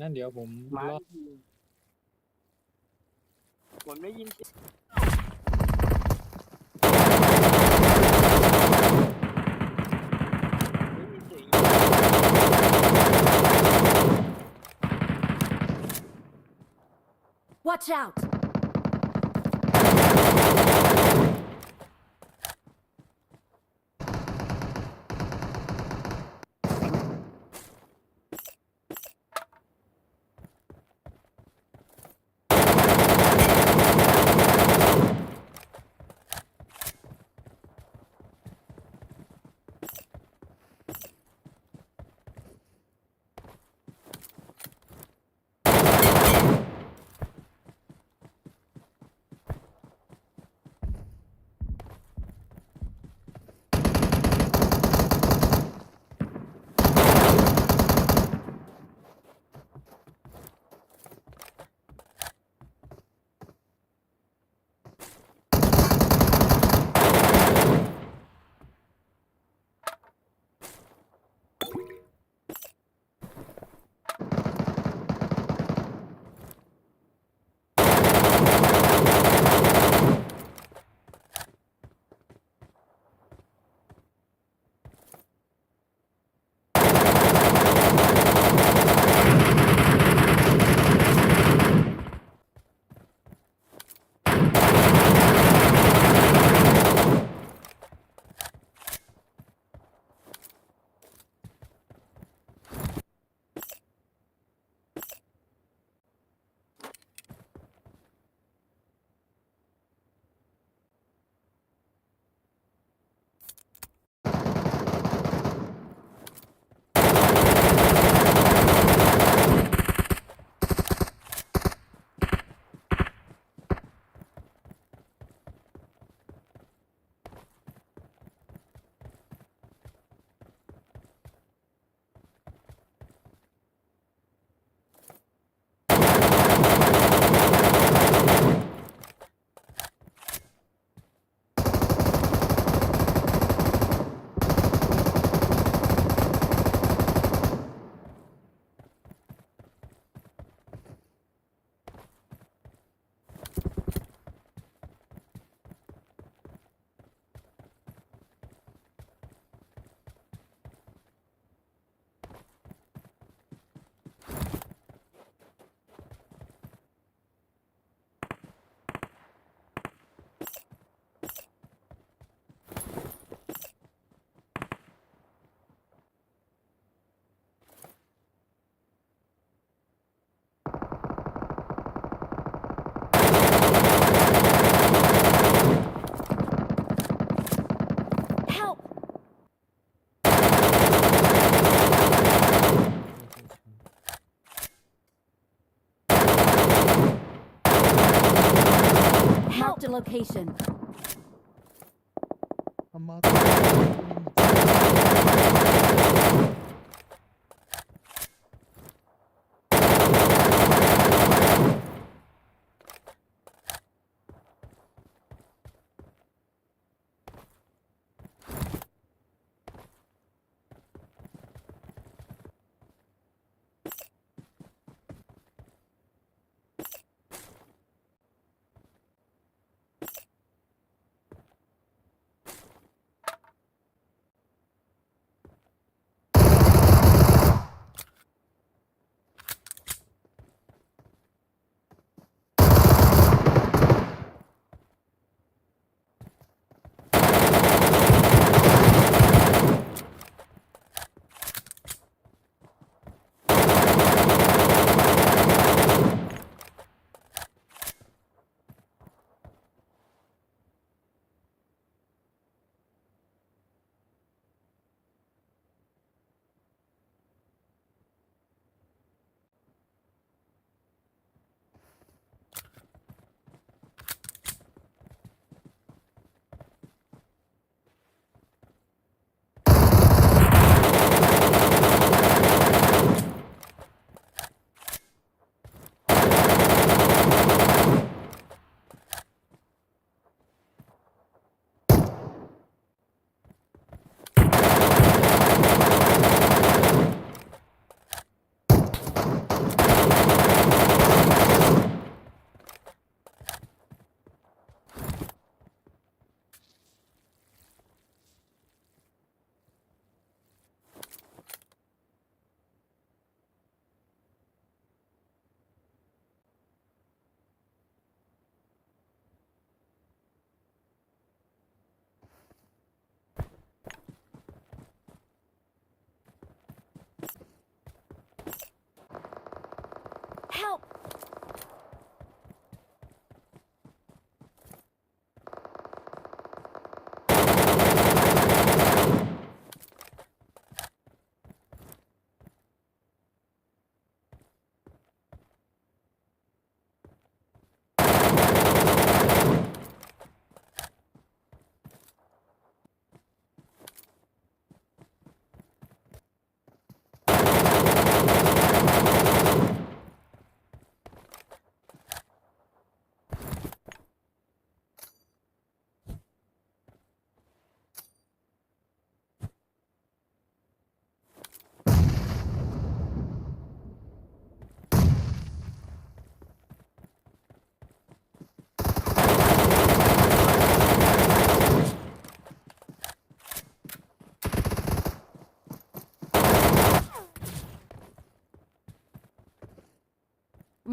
นั้นเดี๋ยวผม มา รอ ผมได้ยินเสียงได้ยินเสียง Watch out! Help! Marked a location. I'm out.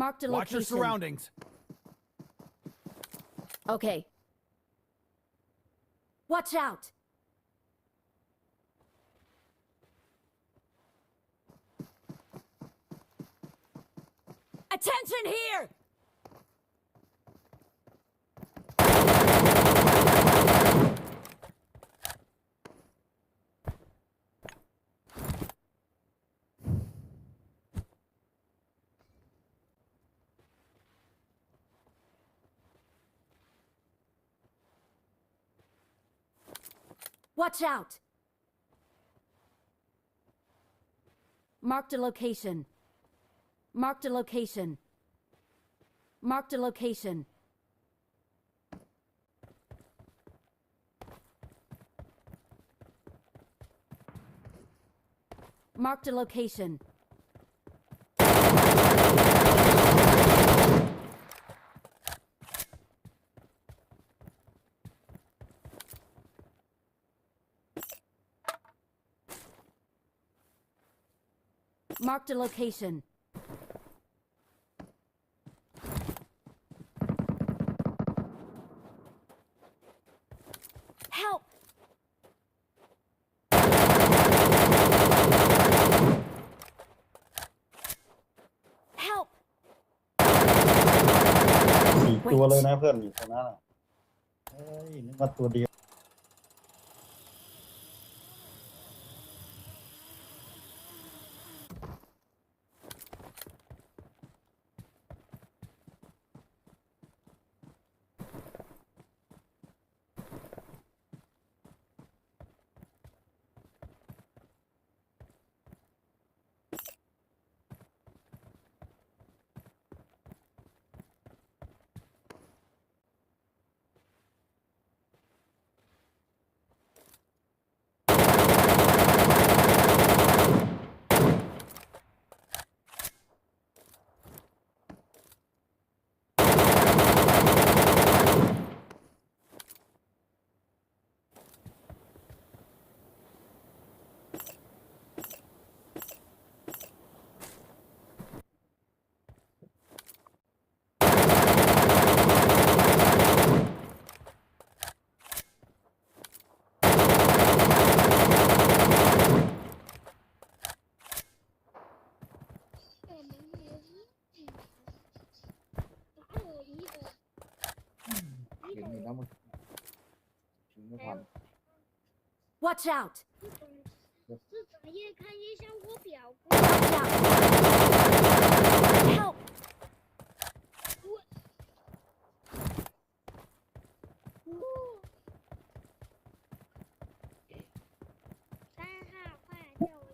Marked a Watch your location. surroundings. Okay. Watch out! Attention here! Watch out! Marked a location. Marked a location. Marked a location. Marked a location. Marked a location. Help! Help! 4 ตัวเลยนะเพื่อนอยู่ตรงนั้นอะเฮ้ยนึกว่าตัวเดียว เห็นอยู่นะมันถึงไม่ทัน Watch out! 是怎么越看越像我表哥？ Watch out! Help! 三号坏掉了。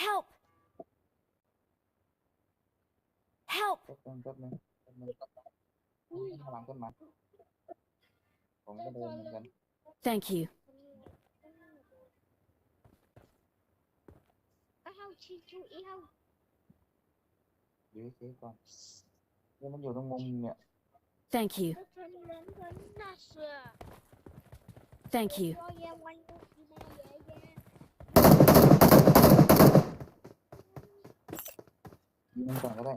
Help! Help! แป๊บนึงข้างหลังต้นไม้ผมก็โดนเหมือนกัน Thank you. 2号记住1号。 เดี๋ยวเช็คก่อนเนี่ยมันอยู่ตรงมุมเนี่ย Thank you. 这人那是。 Thank you. 我也玩游戏吗，爷爷？ ยิงมันก่อนก็ได้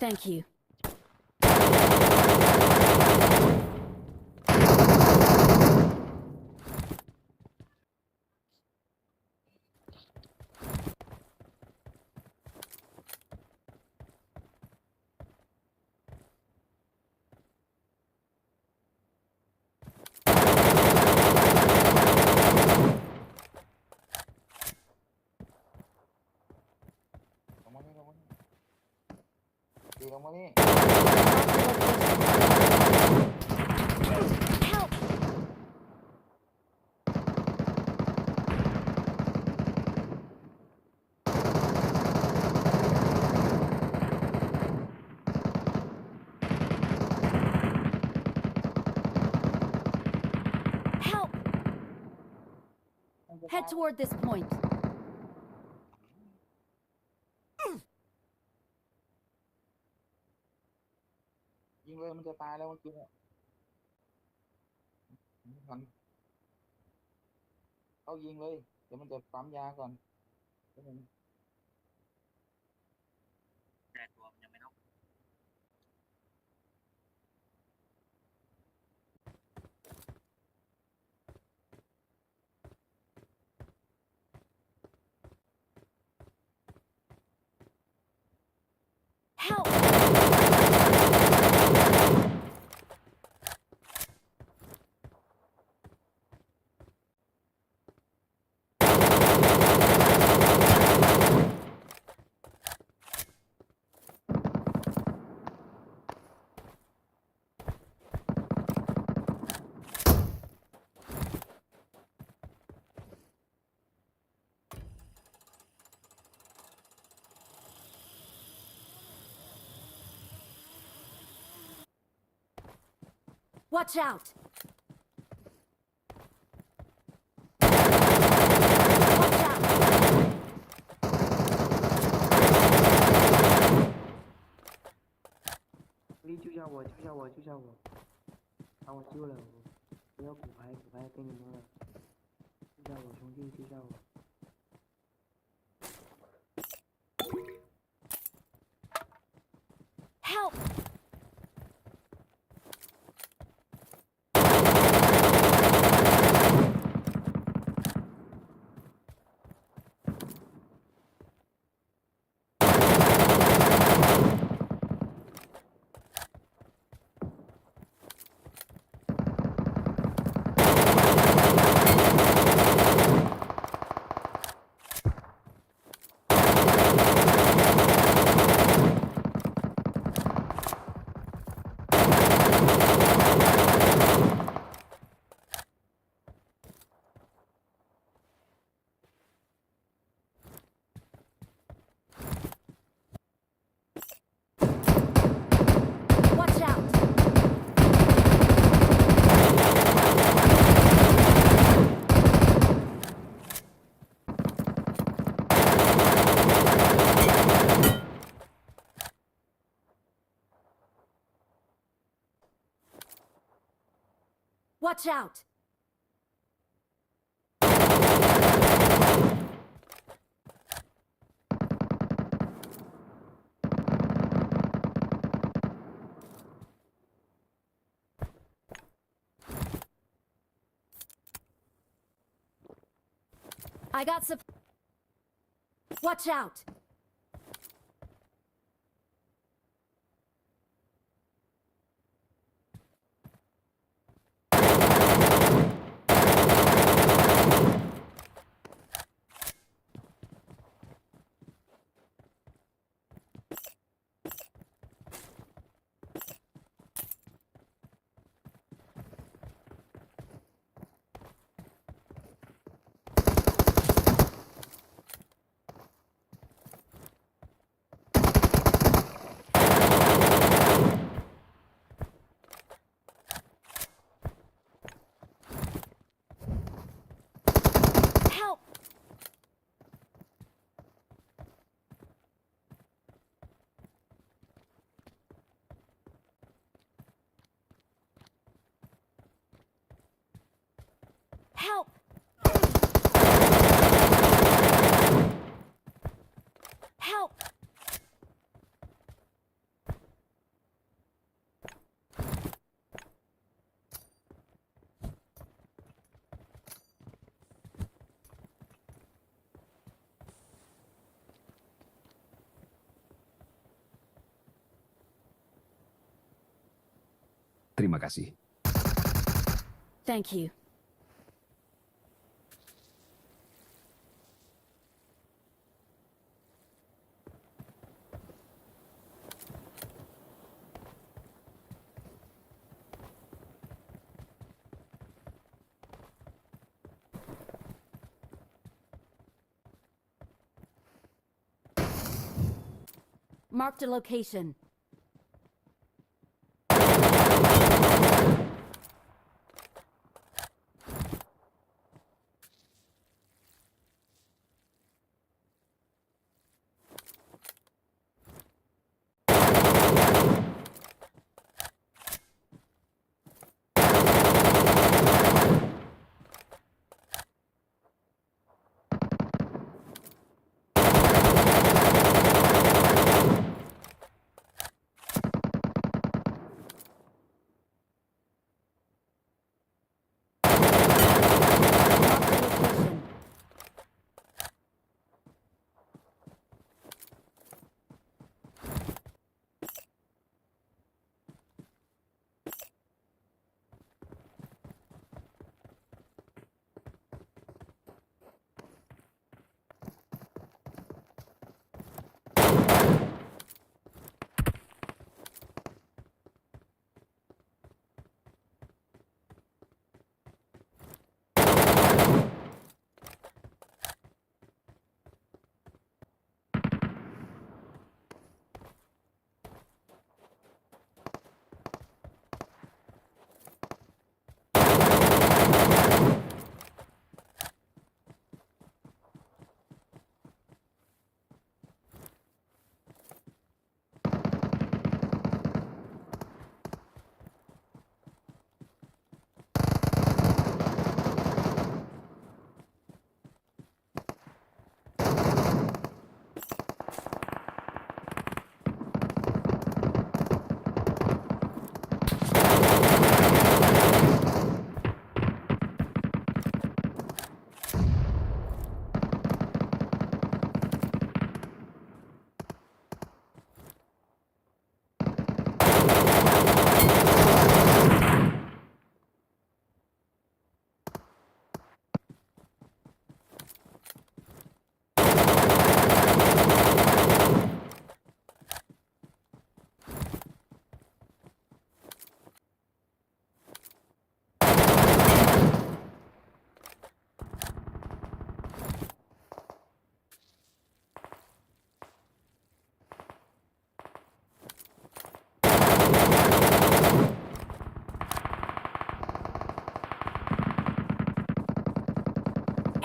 Thank you. Help! Help! Head toward this point. ยิงเลยมันจะตายแล้วเมื่อกี้เนี่ยไม่ทันเอายิงเลยเดี๋ยวมันจะปั๊มยาก่อนเดี๋ยวมัน Help! Watch out! Watch out! Đi chú sao rồi, chú sao rồi, chú sao rồi. Ông chưa là nhớ cũng phải cái gì nữa. Chú sao rồi, xuống đi, chú sao rồi. Help! Watch out! Watch out! I got some. Watch out! Help! Help! Help! Terima kasih. Thank you. Marked a location.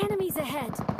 Enemies ahead!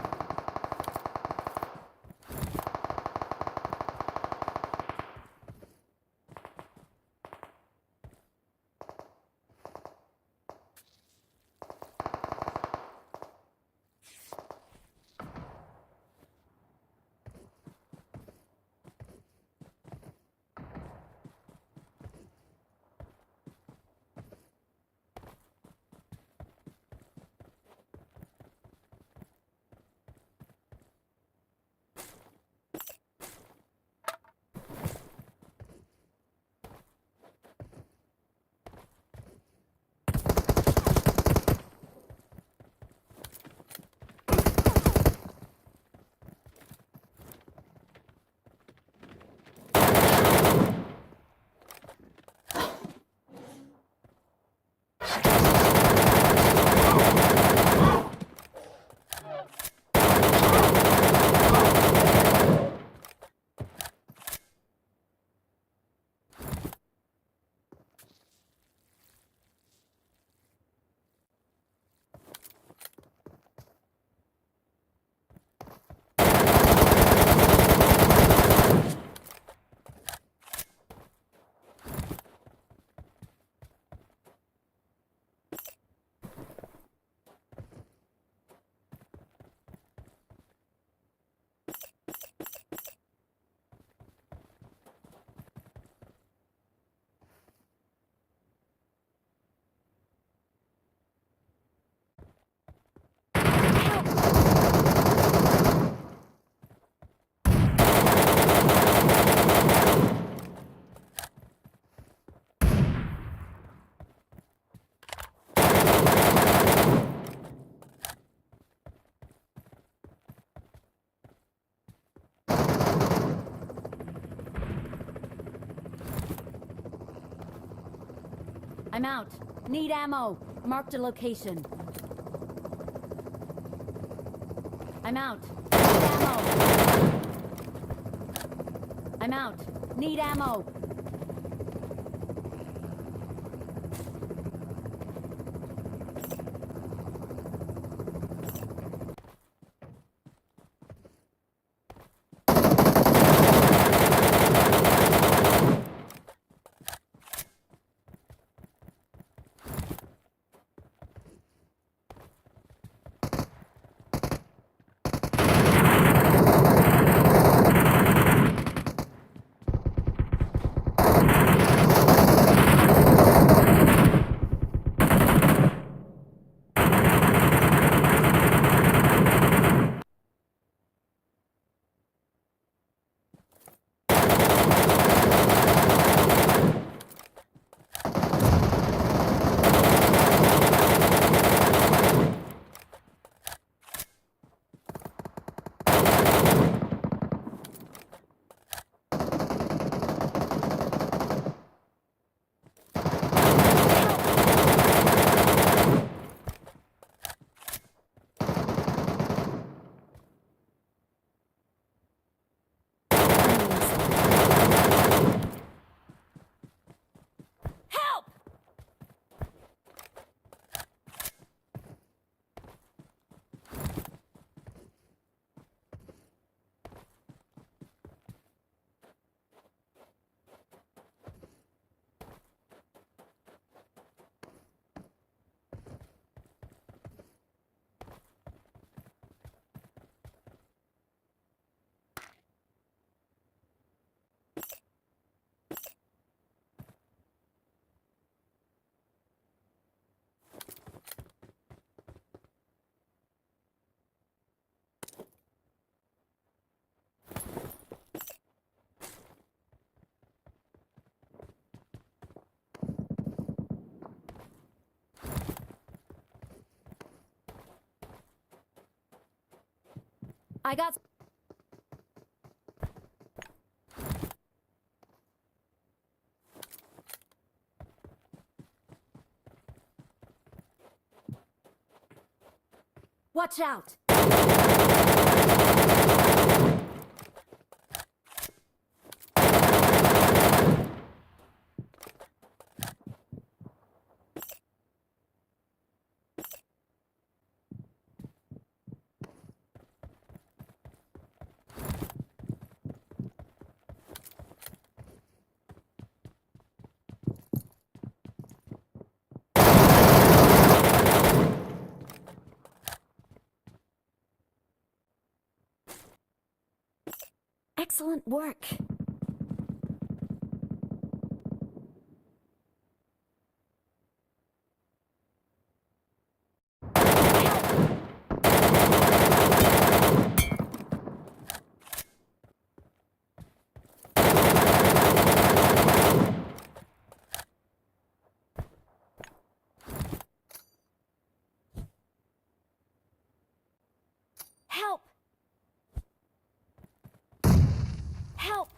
I'm out. Need ammo. Marked a location. I'm out. Need ammo. I'm out. Need ammo. I got... Watch out! Excellent work. Help! Help!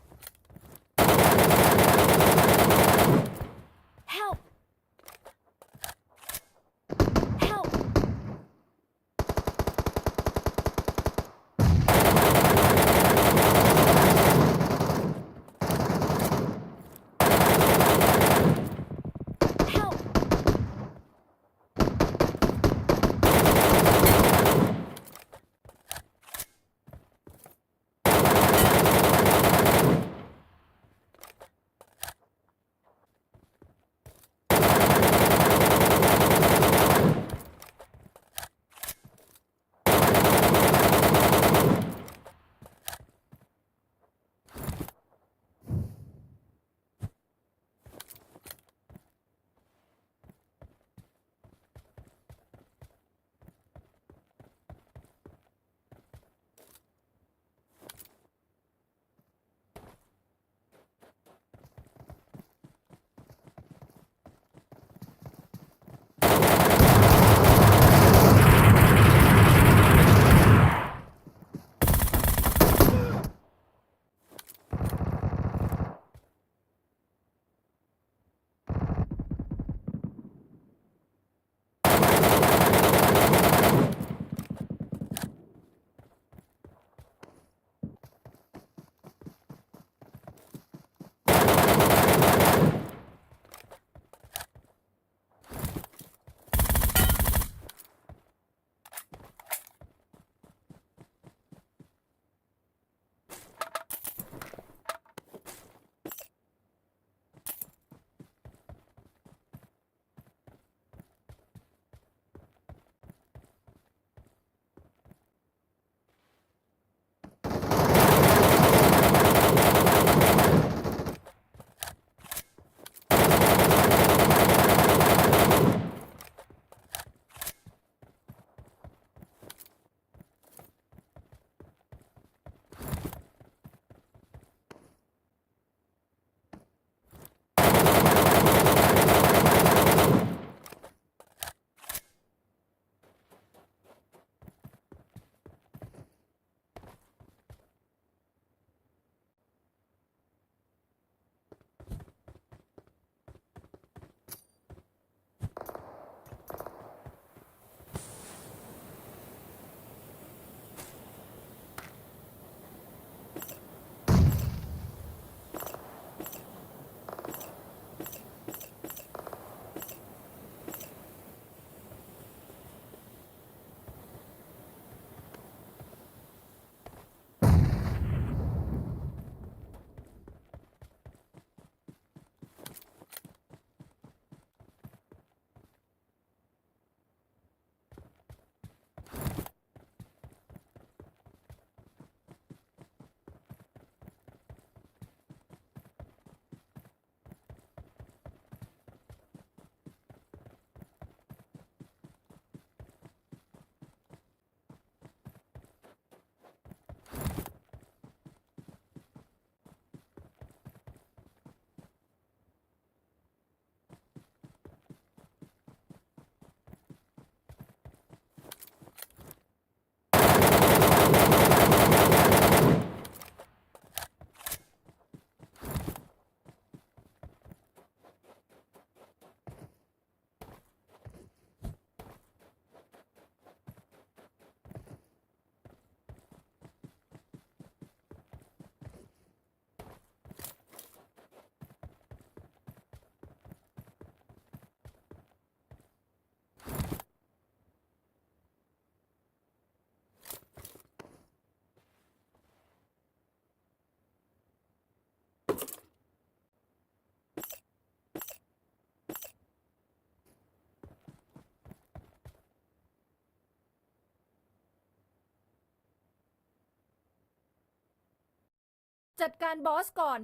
จัดการบอสก่อน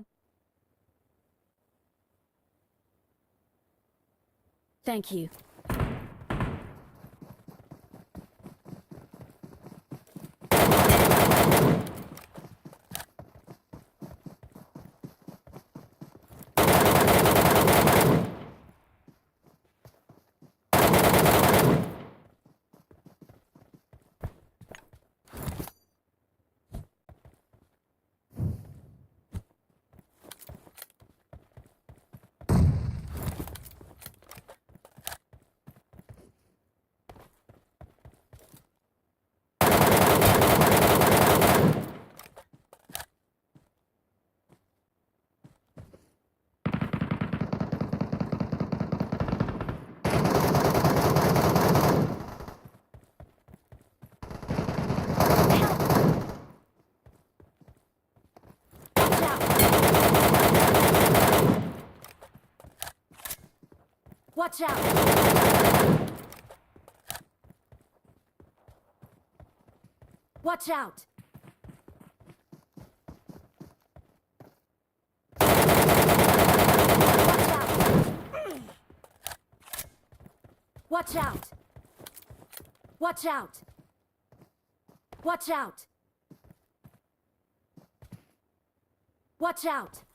Thank you. Watch out! Watch out! Watch out! Watch out! Watch out! Watch out!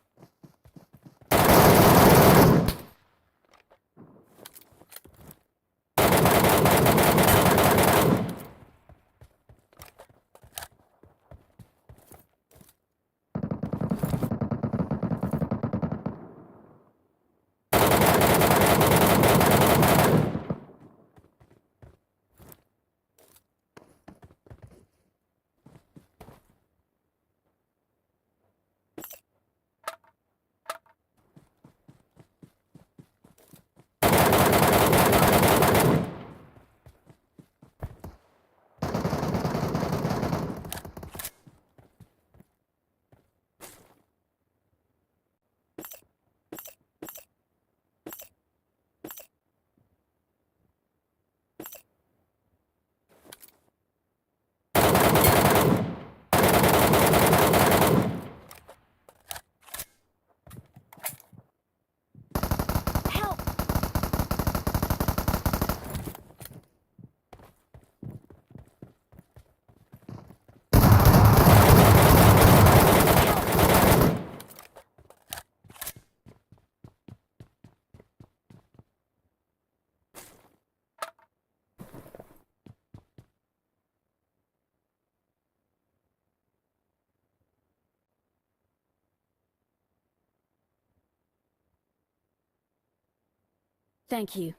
Thank you.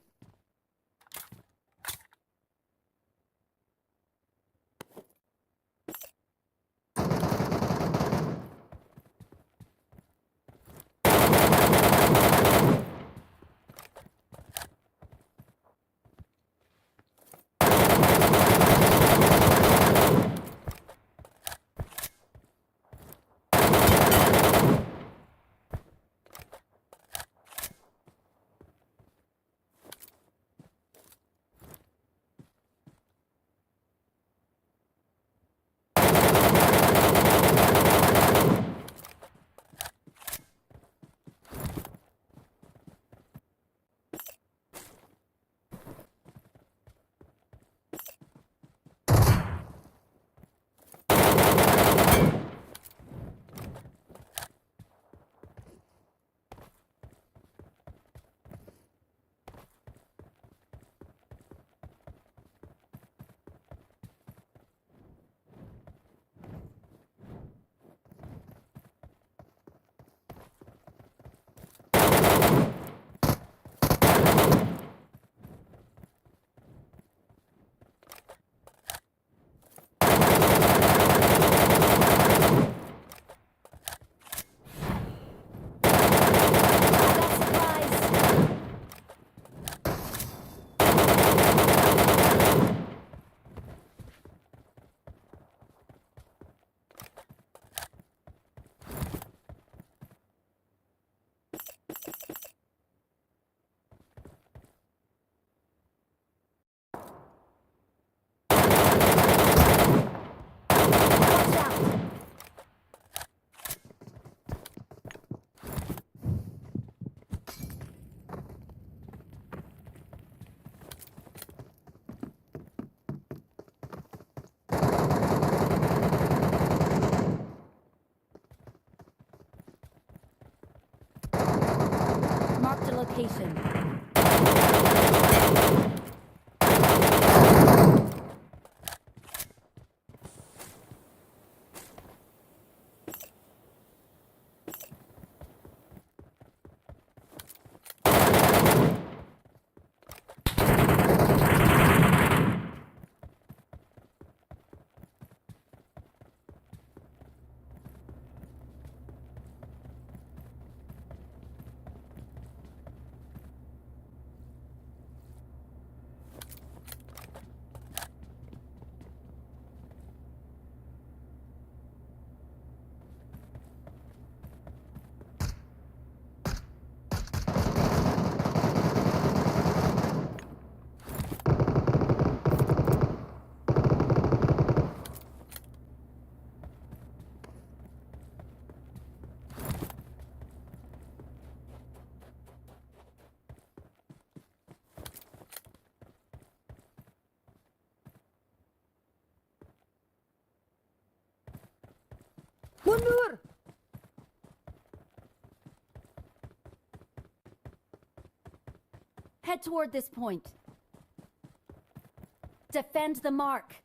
location. Mundur! Head toward this point. Defend the mark.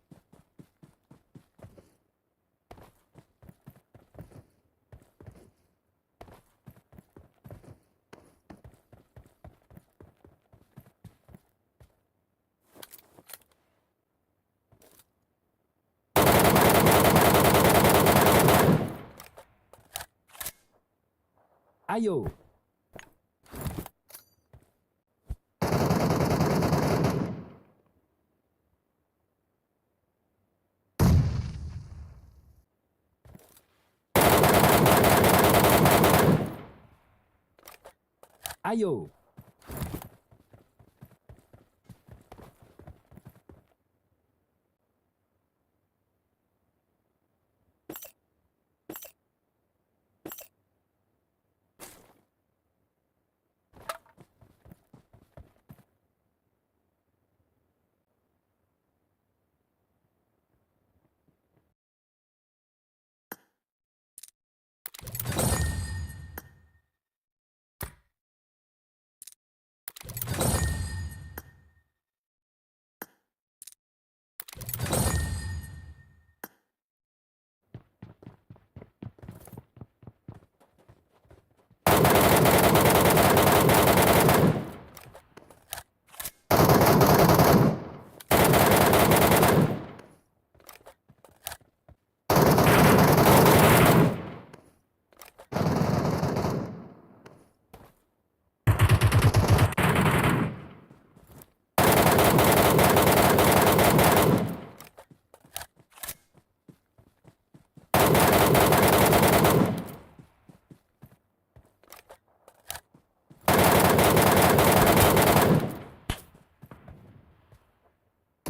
Ayo. Ayo.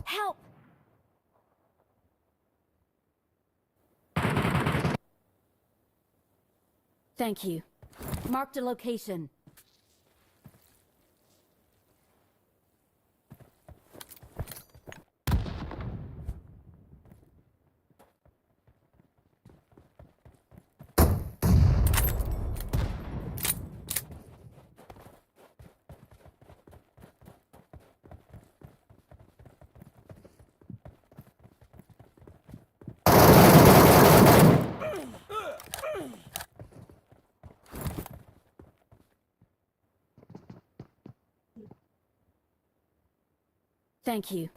Help! Thank you. Marked a location. Thank you.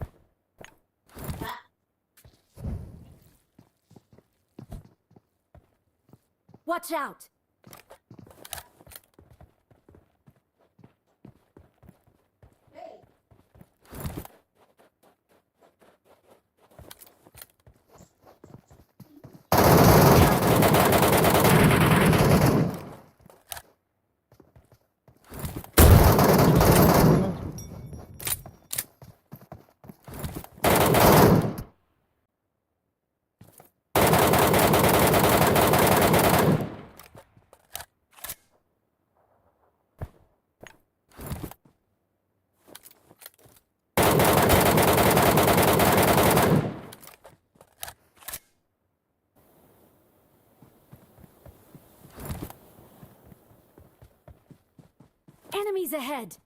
Watch out! Enemies ahead!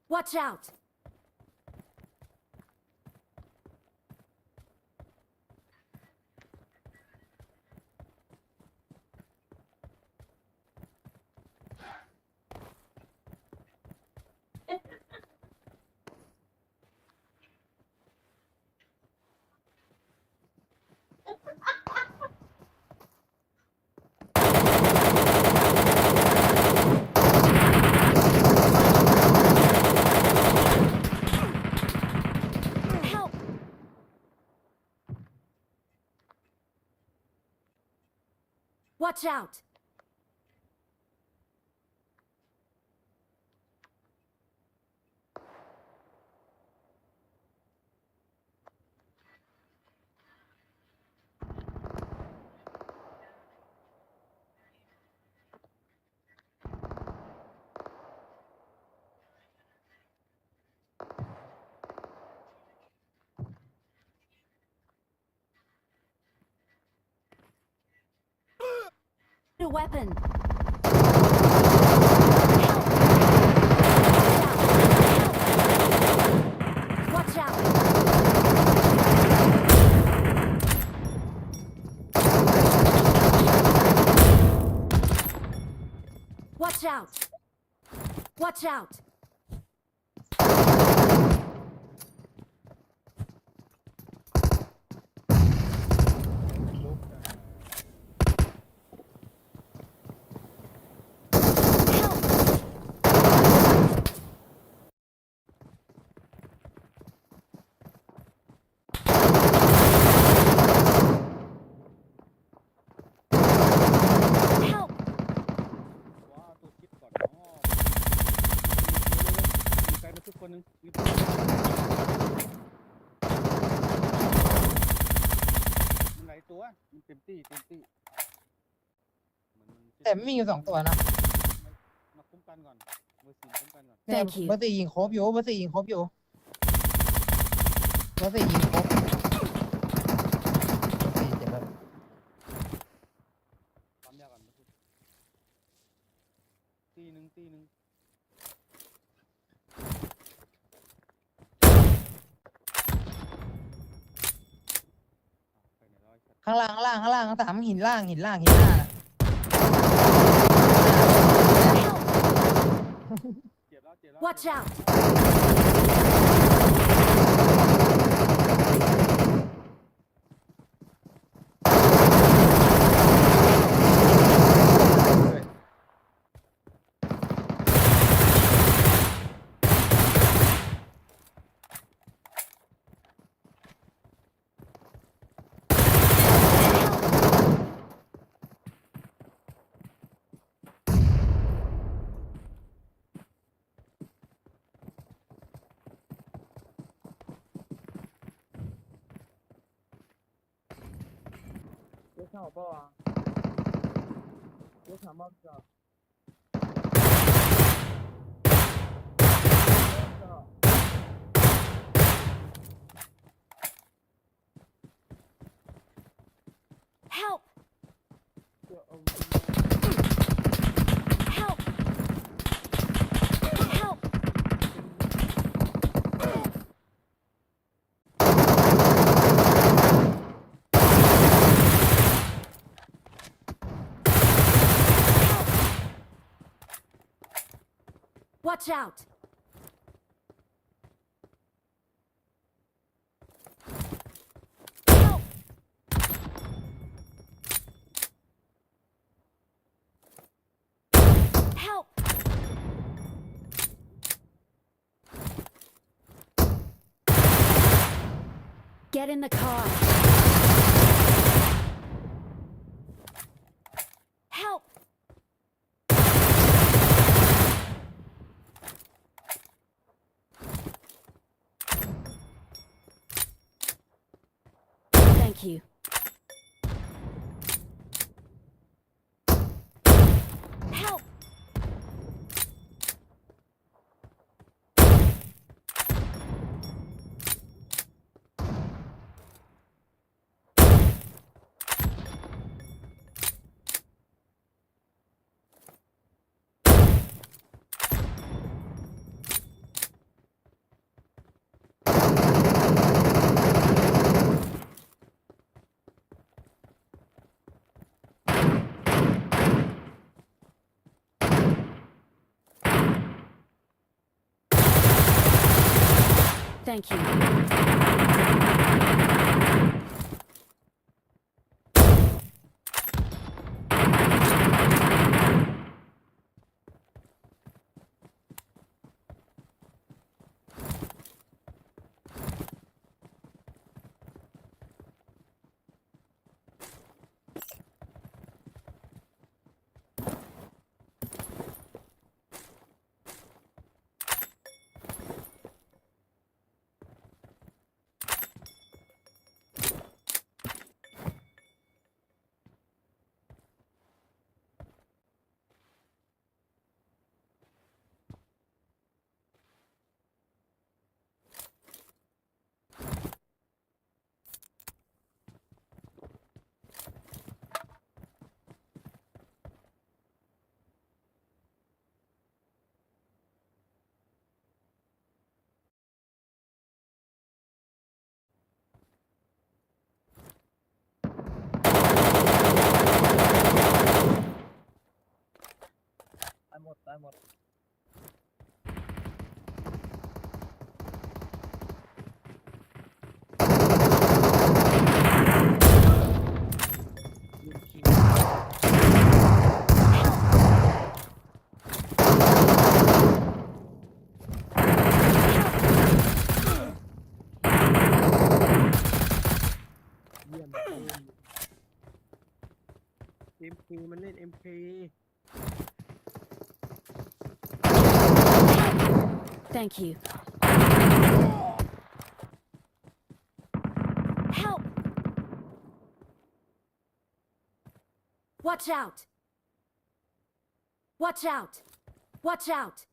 Watch out! Help! Watch out! A weapon! Watch out! Watch out! Watch out! Help! ว้าวตัวคิดก่อนอ๋อมีใครมาทุกคนนึงมันหลายตัวมันเต็มที่มัน แต่ไม่มีอยู่2 ตัวนะ มาคุ้มกันก่อนเบอร์ 4คุ้มกันก่อน เนี่ย Thank you เบอร์ 4ยิงครบอยู่เบอร์ 4ยิงครบอยู่เบอร์ 4ยิงครบเบอร์ 4เจ็บแล้ว ปั๊มยาก่อนมาทุกตีหนึ่งไปไหนร้อยสัตว์ ข้างล่างสามหินล่างน่ะ เจ็บแล้ว Watch out! เ上我报啊！别抢帽子啊！Help! Help! Help! Watch out! Help! Help! Get in the car. Help! Thank you. Help! Thank you. I'm out. MP มันเล่น MP Thank you. Help! Watch out! Watch out! Watch out!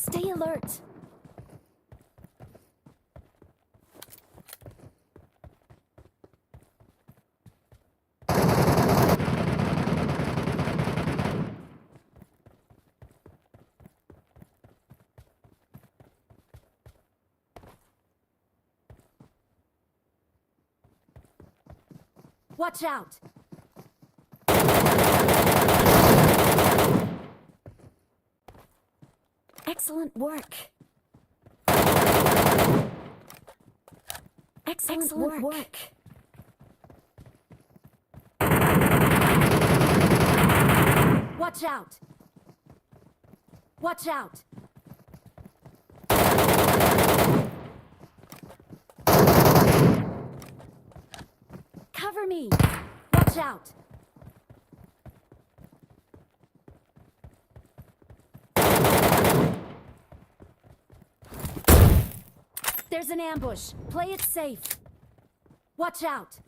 Stay alert. Watch out. Excellent work. Excellent work. Watch out. Watch out. Cover me. Watch out. There's an ambush. Play it safe. Watch out.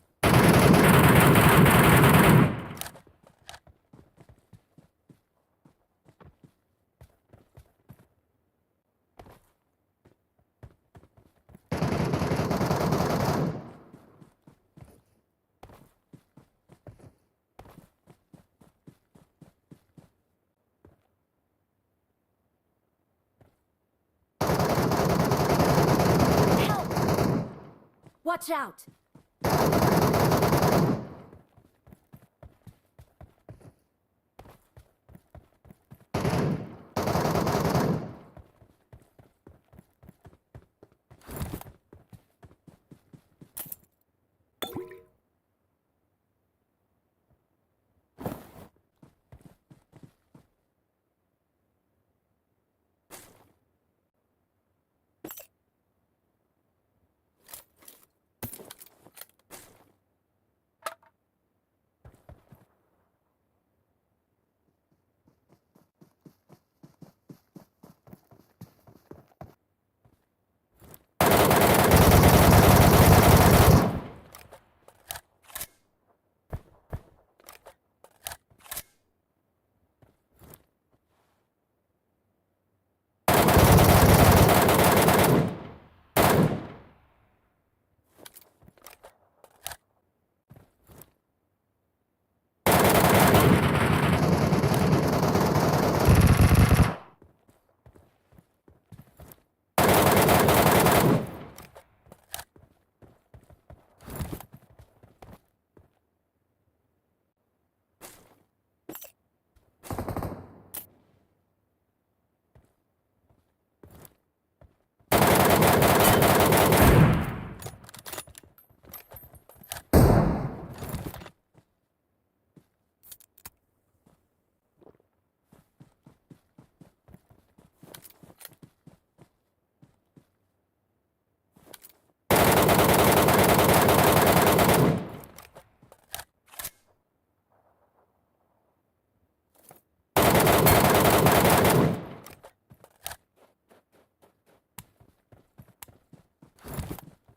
Watch out!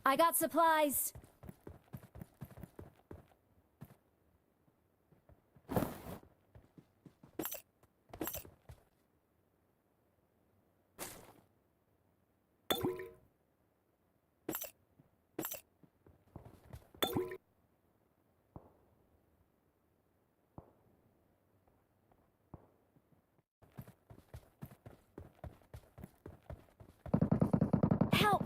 I got supplies. Help!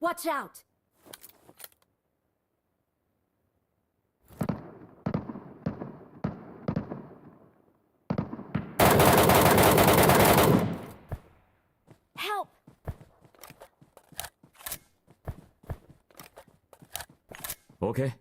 Watch out! Help! Okay.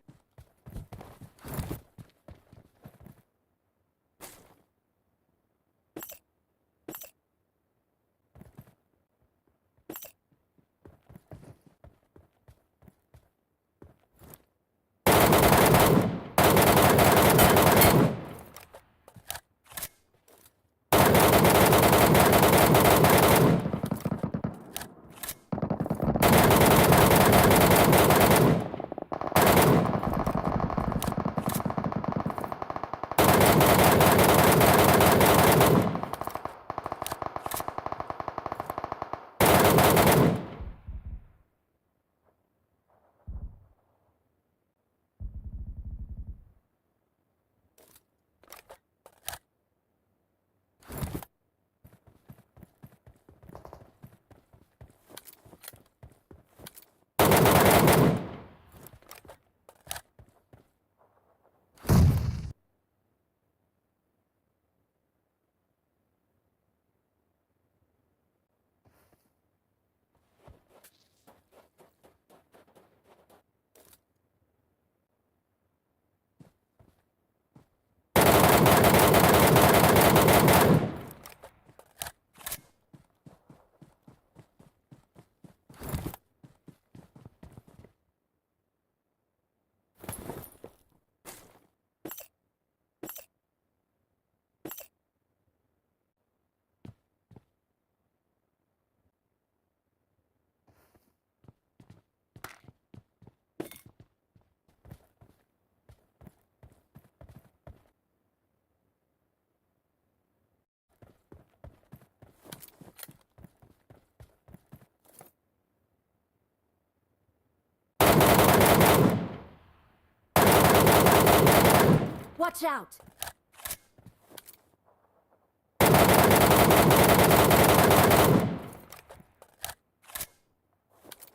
Watch out!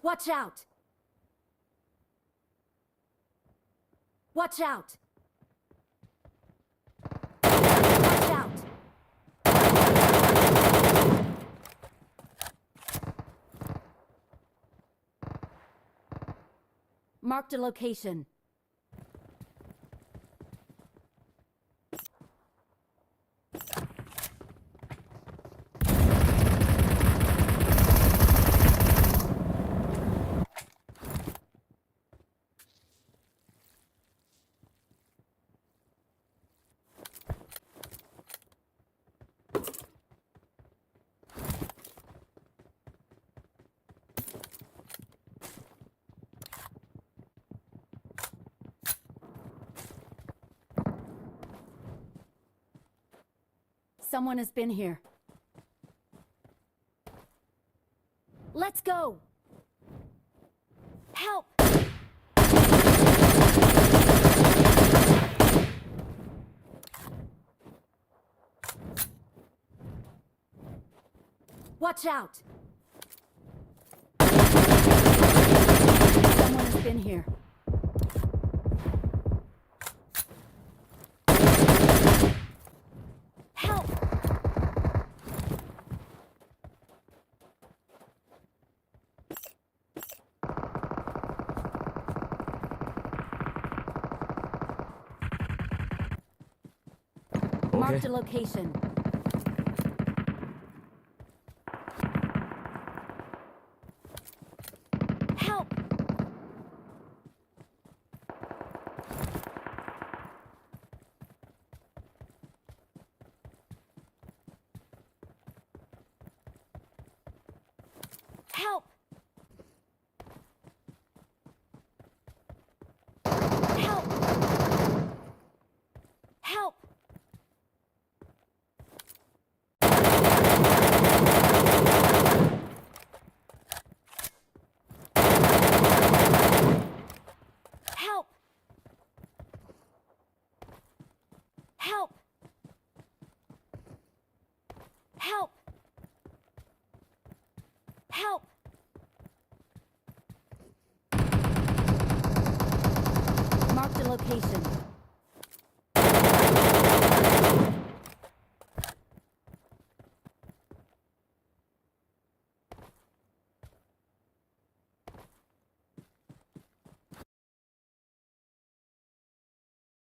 Watch out! Watch out! Watch out! Marked a location. Someone has been here. Let's go! Help! Watch out! Someone has been here. Help! Marked a location. Help! Help! Help! Help! Help! Help! Help! Help! a location.